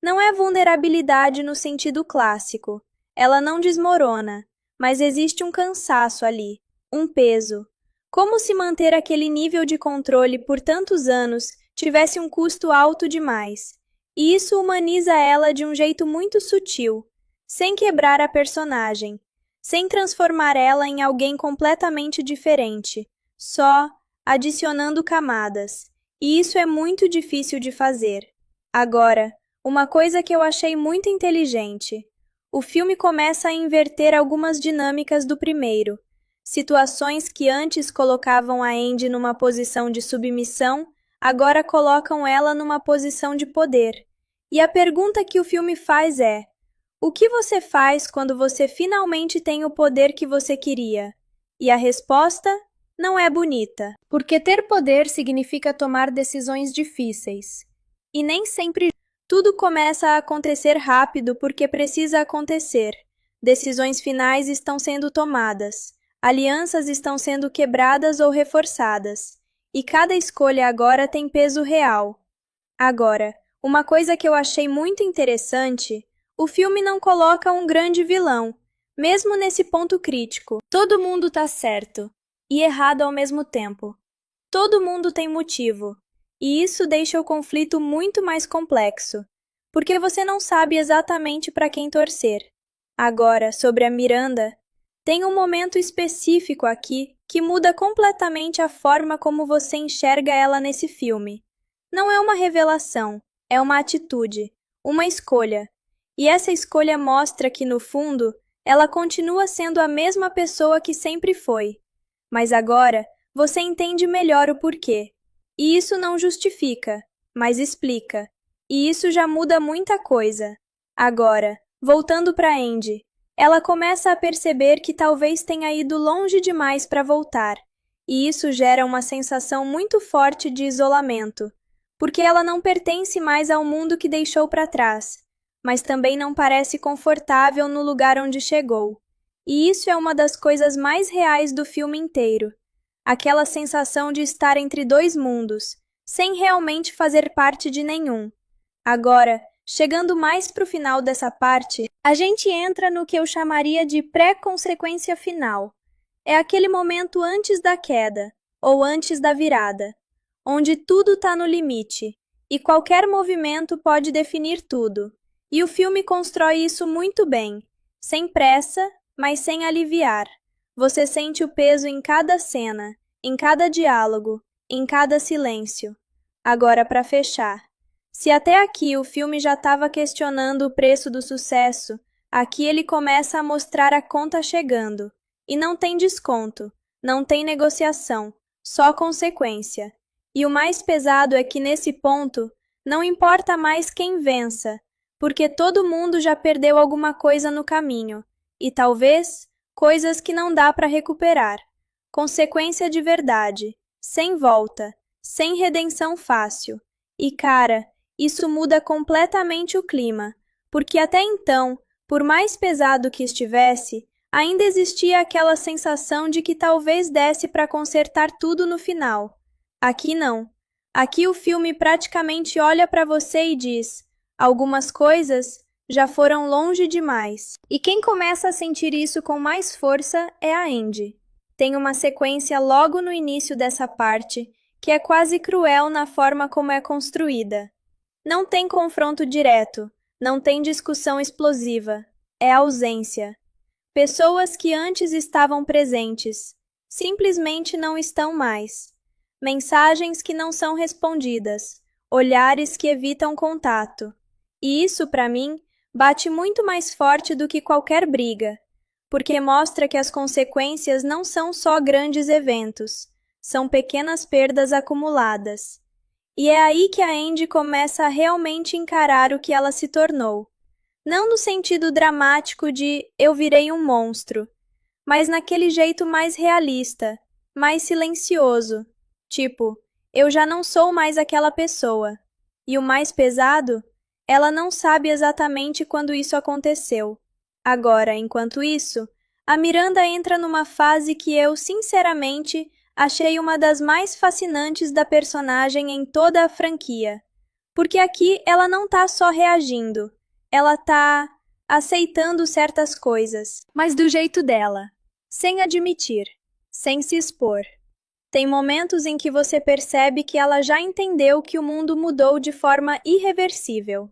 Não é vulnerabilidade no sentido clássico. Ela não desmorona, mas existe um cansaço ali, um peso. Como se manter aquele nível de controle por tantos anos tivesse um custo alto demais. E isso humaniza ela de um jeito muito sutil, sem quebrar a personagem, sem transformar ela em alguém completamente diferente, só adicionando camadas. E isso é muito difícil de fazer. Agora, uma coisa que eu achei muito inteligente. O filme começa a inverter algumas dinâmicas do primeiro. Situações que antes colocavam a Andy numa posição de submissão, agora colocam ela numa posição de poder. E a pergunta que o filme faz é: o que você faz quando você finalmente tem o poder que você queria? E a resposta não é bonita, porque ter poder significa tomar decisões difíceis. E nem sempre tudo começa a acontecer rápido porque precisa acontecer. Decisões finais estão sendo tomadas. Alianças estão sendo quebradas ou reforçadas, e cada escolha agora tem peso real. Agora, uma coisa que eu achei muito interessante, o filme não coloca um grande vilão, mesmo nesse ponto crítico. Todo mundo tá certo e errado ao mesmo tempo. Todo mundo tem motivo, e isso deixa o conflito muito mais complexo, porque você não sabe exatamente para quem torcer. Agora, sobre a Miranda, tem um momento específico aqui que muda completamente a forma como você enxerga ela nesse filme. Não é uma revelação, é uma atitude, uma escolha. E essa escolha mostra que, no fundo, ela continua sendo a mesma pessoa que sempre foi. Mas agora, você entende melhor o porquê. E isso não justifica, mas explica. E isso já muda muita coisa. Agora, voltando para Andy, ela começa a perceber que talvez tenha ido longe demais para voltar. E isso gera uma sensação muito forte de isolamento, porque ela não pertence mais ao mundo que deixou para trás, mas também não parece confortável no lugar onde chegou. E isso é uma das coisas mais reais do filme inteiro. Aquela sensação de estar entre dois mundos, sem realmente fazer parte de nenhum. Agora, chegando mais para o final dessa parte, a gente entra no que eu chamaria de pré-consequência final. É aquele momento antes da queda, ou antes da virada, onde tudo está no limite, e qualquer movimento pode definir tudo. E o filme constrói isso muito bem, sem pressa, mas sem aliviar. Você sente o peso em cada cena, em cada diálogo, em cada silêncio. Agora, para fechar. Se até aqui o filme já estava questionando o preço do sucesso, aqui ele começa a mostrar a conta chegando. E não tem desconto, não tem negociação, só consequência. E o mais pesado é que nesse ponto, não importa mais quem vença, porque todo mundo já perdeu alguma coisa no caminho, e talvez coisas que não dá para recuperar. Consequência de verdade, sem volta, sem redenção fácil. E cara, isso muda completamente o clima, porque até então, por mais pesado que estivesse, ainda existia aquela sensação de que talvez desse para consertar tudo no final. Aqui não. Aqui o filme praticamente olha para você e diz: algumas coisas já foram longe demais. E quem começa a sentir isso com mais força é a Andy. Tem uma sequência logo no início dessa parte que é quase cruel na forma como é construída. Não tem confronto direto, não tem discussão explosiva, é ausência. Pessoas que antes estavam presentes, simplesmente não estão mais. Mensagens que não são respondidas, olhares que evitam contato. E isso, para mim, bate muito mais forte do que qualquer briga, porque mostra que as consequências não são só grandes eventos, são pequenas perdas acumuladas. E é aí que a Andy começa a realmente encarar o que ela se tornou. Não no sentido dramático de eu virei um monstro, mas naquele jeito mais realista, mais silencioso. Tipo, eu já não sou mais aquela pessoa. E o mais pesado, ela não sabe exatamente quando isso aconteceu. Agora, enquanto isso, a Miranda entra numa fase que eu, sinceramente, achei uma das mais fascinantes da personagem em toda a franquia. Porque aqui ela não tá só reagindo, ela tá aceitando certas coisas, mas do jeito dela, sem admitir, sem se expor. Tem momentos em que você percebe que ela já entendeu que o mundo mudou de forma irreversível.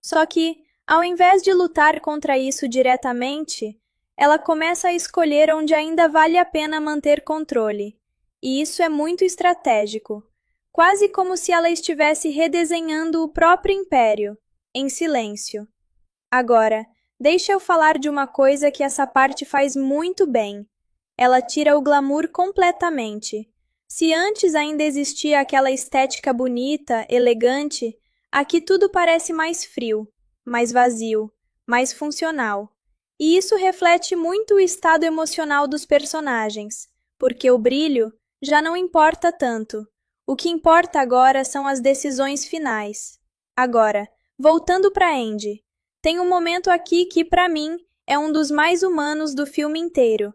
Só que, ao invés de lutar contra isso diretamente, ela começa a escolher onde ainda vale a pena manter controle. E isso é muito estratégico, quase como se ela estivesse redesenhando o próprio império, em silêncio. Agora, deixa eu falar de uma coisa que essa parte faz muito bem. Ela tira o glamour completamente. Se antes ainda existia aquela estética bonita, elegante, aqui tudo parece mais frio, mais vazio, mais funcional. E isso reflete muito o estado emocional dos personagens, porque o brilho já não importa tanto. O que importa agora são as decisões finais. Agora, voltando para Andy, tem um momento aqui que, para mim, é um dos mais humanos do filme inteiro.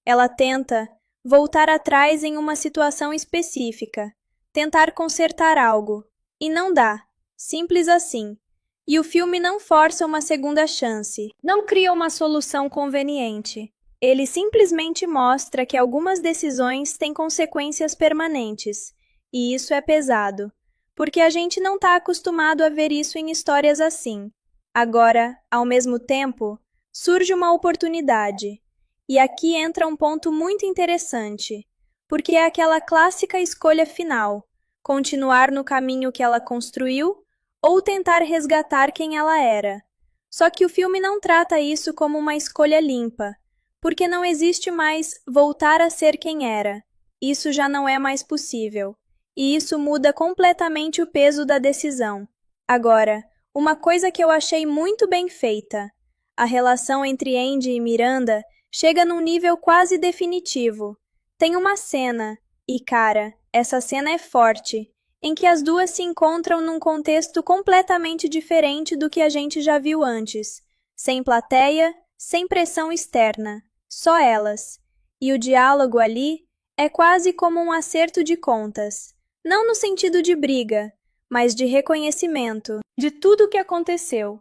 Ela tenta voltar atrás em uma situação específica, tentar consertar algo, e não dá. Simples assim. E o filme não força uma segunda chance, não cria uma solução conveniente. Ele simplesmente mostra que algumas decisões têm consequências permanentes, e isso é pesado, porque a gente não está acostumado a ver isso em histórias assim. Agora, ao mesmo tempo, surge uma oportunidade. E aqui entra um ponto muito interessante, porque é aquela clássica escolha final: continuar no caminho que ela construiu ou tentar resgatar quem ela era. Só que o filme não trata isso como uma escolha limpa, porque não existe mais voltar a ser quem era. Isso já não é mais possível. E isso muda completamente o peso da decisão. Agora, uma coisa que eu achei muito bem feita: a relação entre Andy e Miranda chega num nível quase definitivo. Tem uma cena, e cara, essa cena é forte, em que as duas se encontram num contexto completamente diferente do que a gente já viu antes. Sem plateia, sem pressão externa, só elas. E o diálogo ali é quase como um acerto de contas. Não no sentido de briga, mas de reconhecimento de tudo o que aconteceu.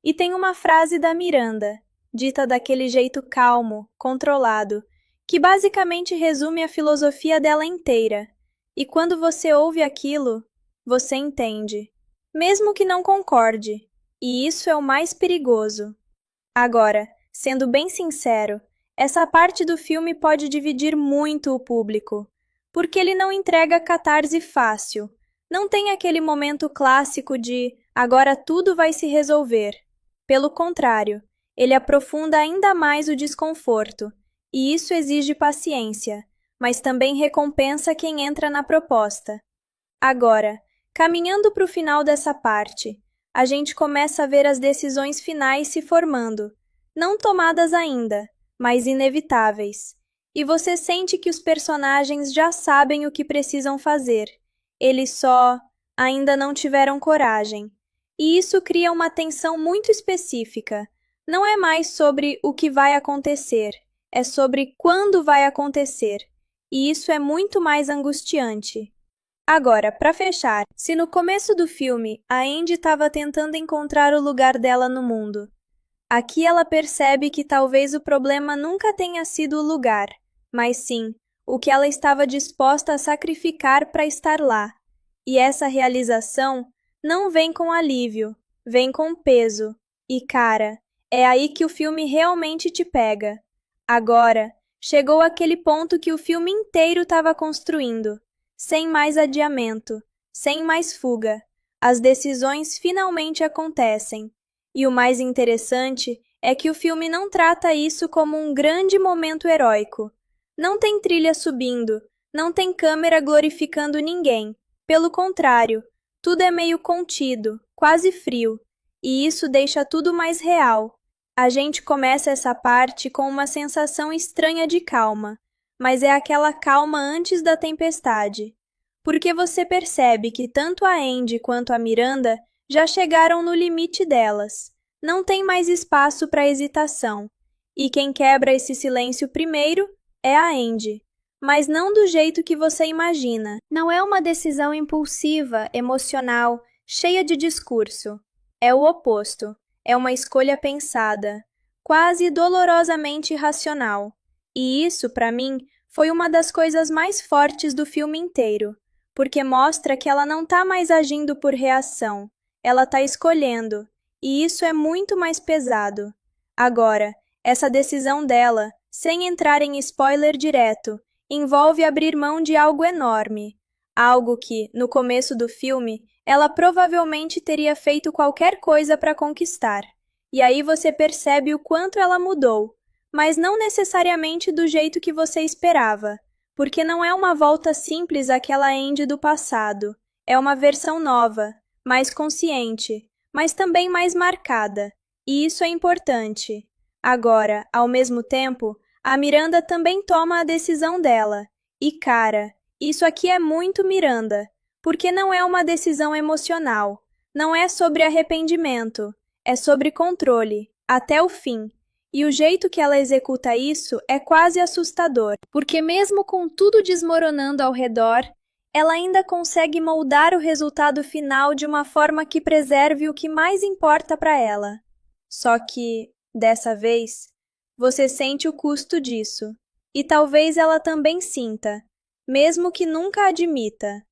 E tem uma frase da Miranda, dita daquele jeito calmo, controlado, que basicamente resume a filosofia dela inteira. E quando você ouve aquilo, você entende, mesmo que não concorde. E isso é o mais perigoso. Agora, sendo bem sincero, essa parte do filme pode dividir muito o público, porque ele não entrega catarse fácil. Não tem aquele momento clássico de agora tudo vai se resolver. Pelo contrário, ele aprofunda ainda mais o desconforto, e isso exige paciência, mas também recompensa quem entra na proposta. Agora, caminhando para o final dessa parte, a gente começa a ver as decisões finais se formando, não tomadas ainda, mas inevitáveis. E você sente que os personagens já sabem o que precisam fazer. Eles só ainda não tiveram coragem. E isso cria uma tensão muito específica. Não é mais sobre o que vai acontecer, é sobre quando vai acontecer. E isso é muito mais angustiante. Agora, para fechar, se no começo do filme a Andy estava tentando encontrar o lugar dela no mundo, aqui ela percebe que talvez o problema nunca tenha sido o lugar, mas sim o que ela estava disposta a sacrificar para estar lá. E essa realização não vem com alívio, vem com peso. E cara, é aí que o filme realmente te pega. Agora, chegou aquele ponto que o filme inteiro estava construindo. Sem mais adiamento, sem mais fuga. As decisões finalmente acontecem. E o mais interessante é que o filme não trata isso como um grande momento heróico. Não tem trilha subindo, não tem câmera glorificando ninguém. Pelo contrário, tudo é meio contido, quase frio. E isso deixa tudo mais real. A gente começa essa parte com uma sensação estranha de calma, mas é aquela calma antes da tempestade. Porque você percebe que tanto a Andy quanto a Miranda já chegaram no limite delas. Não tem mais espaço para hesitação. E quem quebra esse silêncio primeiro é a Andy. Mas não do jeito que você imagina. Não é uma decisão impulsiva, emocional, cheia de discurso. É o oposto. É uma escolha pensada, quase dolorosamente racional. E isso, para mim, foi uma das coisas mais fortes do filme inteiro, porque mostra que ela não está mais agindo por reação, ela está escolhendo, e isso é muito mais pesado. Agora, essa decisão dela, sem entrar em spoiler direto, envolve abrir mão de algo enorme, algo que, no começo do filme, ela provavelmente teria feito qualquer coisa para conquistar. E aí você percebe o quanto ela mudou, mas não necessariamente do jeito que você esperava, porque não é uma volta simples àquela Andy do passado. É uma versão nova, mais consciente, mas também mais marcada. E isso é importante. Agora, ao mesmo tempo, a Miranda também toma a decisão dela. E cara, isso aqui é muito Miranda, porque não é uma decisão emocional, não é sobre arrependimento, é sobre controle, até o fim. E o jeito que ela executa isso é quase assustador, porque mesmo com tudo desmoronando ao redor, ela ainda consegue moldar o resultado final de uma forma que preserve o que mais importa para ela. Só que, dessa vez, você sente o custo disso. E talvez ela também sinta, mesmo que nunca admita.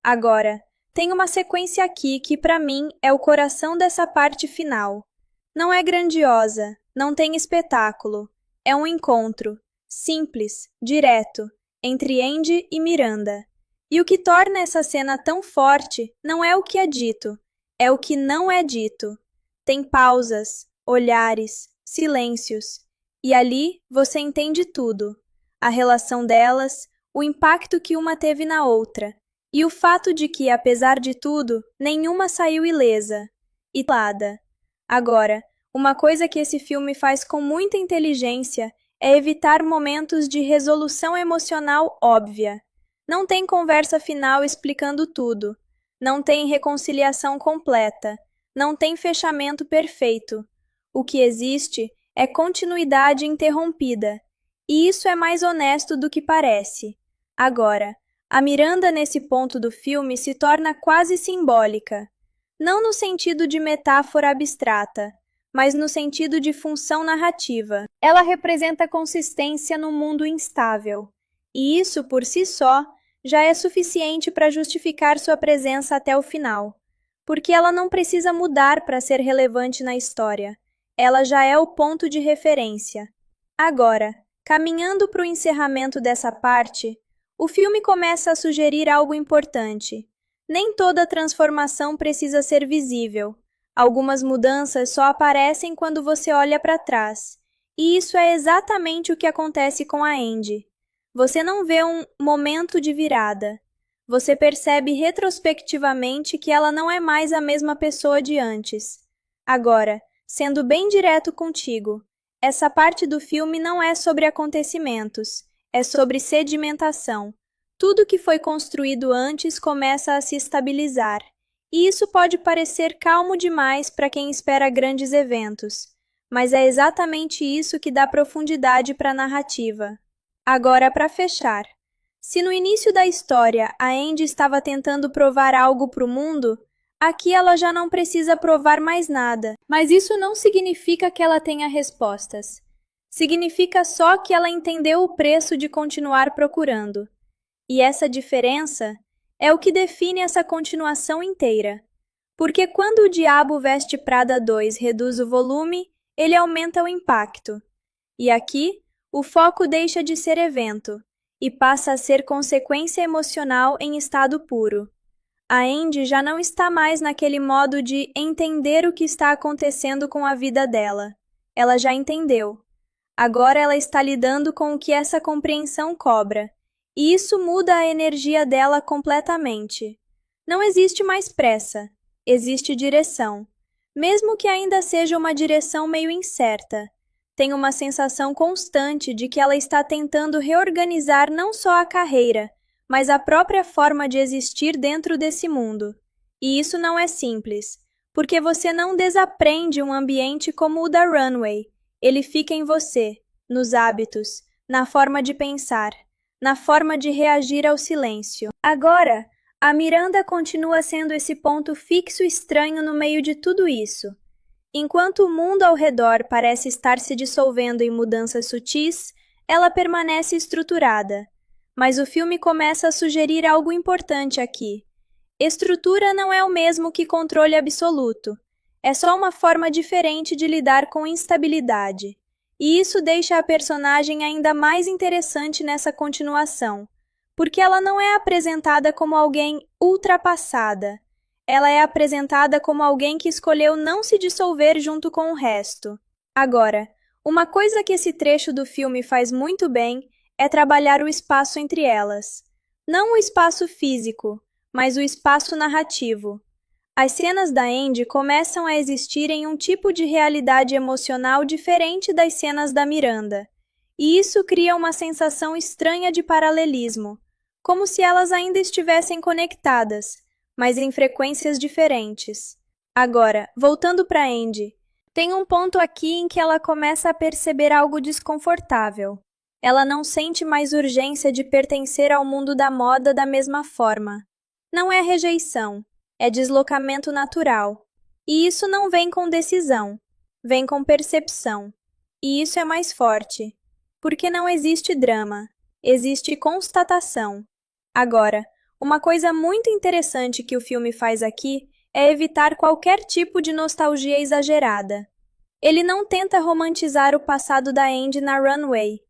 Agora, tem uma sequência aqui que para mim é o coração dessa parte final. Não é grandiosa, não tem espetáculo. É um encontro, simples, direto, entre Andy e Miranda. E o que torna essa cena tão forte não é o que é dito, é o que não é dito. Tem pausas, olhares, silêncios. E ali você entende tudo. A relação delas, o impacto que uma teve na outra. E o fato de que, apesar de tudo, nenhuma saiu ilesa. E lada. Agora, uma coisa que esse filme faz com muita inteligência é evitar momentos de resolução emocional óbvia. Não tem conversa final explicando tudo. Não tem reconciliação completa. Não tem fechamento perfeito. O que existe é continuidade interrompida. E isso é mais honesto do que parece. Agora, a Miranda nesse ponto do filme se torna quase simbólica. Não no sentido de metáfora abstrata, mas no sentido de função narrativa. Ela representa consistência no mundo instável. E isso, por si só, já é suficiente para justificar sua presença até o final. Porque ela não precisa mudar para ser relevante na história. Ela já é o ponto de referência. Agora, caminhando para o encerramento dessa parte, o filme começa a sugerir algo importante. Nem toda transformação precisa ser visível. Algumas mudanças só aparecem quando você olha para trás. E isso é exatamente o que acontece com a Andy. Você não vê um momento de virada. Você percebe retrospectivamente que ela não é mais a mesma pessoa de antes. Agora, sendo bem direto contigo, essa parte do filme não é sobre acontecimentos, é sobre sedimentação. Tudo que foi construído antes começa a se estabilizar. E isso pode parecer calmo demais para quem espera grandes eventos, mas é exatamente isso que dá profundidade para a narrativa. Agora, para fechar. Se no início da história a Andy estava tentando provar algo para o mundo, aqui ela já não precisa provar mais nada. Mas isso não significa que ela tenha respostas. Significa só que ela entendeu o preço de continuar procurando. E essa diferença é o que define essa continuação inteira. Porque quando o Diabo Veste Prada 2 reduz o volume, ele aumenta o impacto. E aqui, o foco deixa de ser evento e passa a ser consequência emocional em estado puro. A Andy já não está mais naquele modo de entender o que está acontecendo com a vida dela. Ela já entendeu. Agora ela está lidando com o que essa compreensão cobra. E isso muda a energia dela completamente. Não existe mais pressa. Existe direção. Mesmo que ainda seja uma direção meio incerta. Tem uma sensação constante de que ela está tentando reorganizar não só a carreira, mas a própria forma de existir dentro desse mundo. E isso não é simples, porque você não desaprende um ambiente como o da Runway. Ele fica em você, nos hábitos, na forma de pensar, na forma de reagir ao silêncio. Agora, a Miranda continua sendo esse ponto fixo estranho no meio de tudo isso. Enquanto o mundo ao redor parece estar se dissolvendo em mudanças sutis, ela permanece estruturada. Mas o filme começa a sugerir algo importante aqui. Estrutura não é o mesmo que controle absoluto. É só uma forma diferente de lidar com instabilidade. E isso deixa a personagem ainda mais interessante nessa continuação, porque ela não é apresentada como alguém ultrapassada. Ela é apresentada como alguém que escolheu não se dissolver junto com o resto. Agora, uma coisa que esse trecho do filme faz muito bem é trabalhar o espaço entre elas. Não o espaço físico, mas o espaço narrativo. As cenas da Andy começam a existir em um tipo de realidade emocional diferente das cenas da Miranda. E isso cria uma sensação estranha de paralelismo, como se elas ainda estivessem conectadas, mas em frequências diferentes. Agora, voltando para Andy, Tem um ponto aqui em que ela começa a perceber algo desconfortável. Ela não sente mais urgência de pertencer ao mundo da moda da mesma forma. Não é rejeição, é deslocamento natural. E isso não vem com decisão, vem com percepção. E isso é mais forte, porque não existe drama, existe constatação. Agora, uma coisa muito interessante que o filme faz aqui é evitar qualquer tipo de nostalgia exagerada. Ele não tenta romantizar o passado da Andy na runway.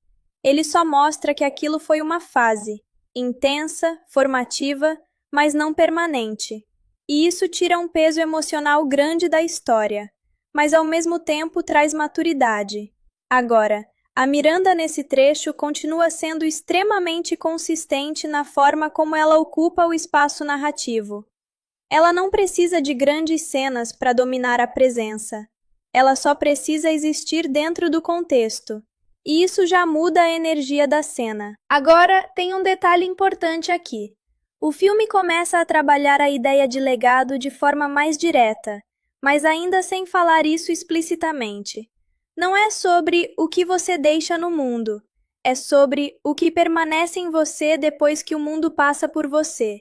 Ele só mostra que aquilo foi uma fase, intensa, formativa, mas não permanente. E isso tira um peso emocional grande da história, mas ao mesmo tempo traz maturidade. Agora, a Miranda nesse trecho continua sendo extremamente consistente na forma como ela ocupa o espaço narrativo. Ela não precisa de grandes cenas para dominar a presença. Ela só precisa existir dentro do contexto. E isso já muda a energia da cena. Agora, tem um detalhe importante aqui. O filme começa a trabalhar a ideia de legado de forma mais direta, mas ainda sem falar isso explicitamente. Não é sobre o que você deixa no mundo, é sobre o que permanece em você depois que o mundo passa por você.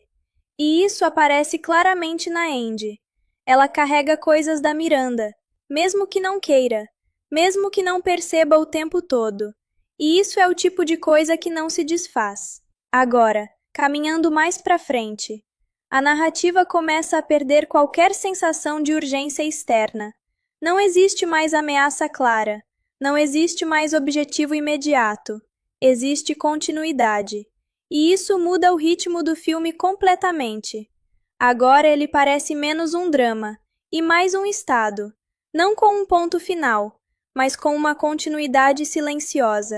E isso aparece claramente na Andy. Ela carrega coisas da Miranda, mesmo que não queira, mesmo que não perceba o tempo todo. E isso é o tipo de coisa que não se desfaz. Agora, caminhando mais para frente, a narrativa começa a perder qualquer sensação de urgência externa. Não existe mais ameaça clara, não existe mais objetivo imediato, existe continuidade. E isso muda o ritmo do filme completamente. Agora ele parece menos um drama e mais um estado, não com um ponto final, mas com uma continuidade silenciosa.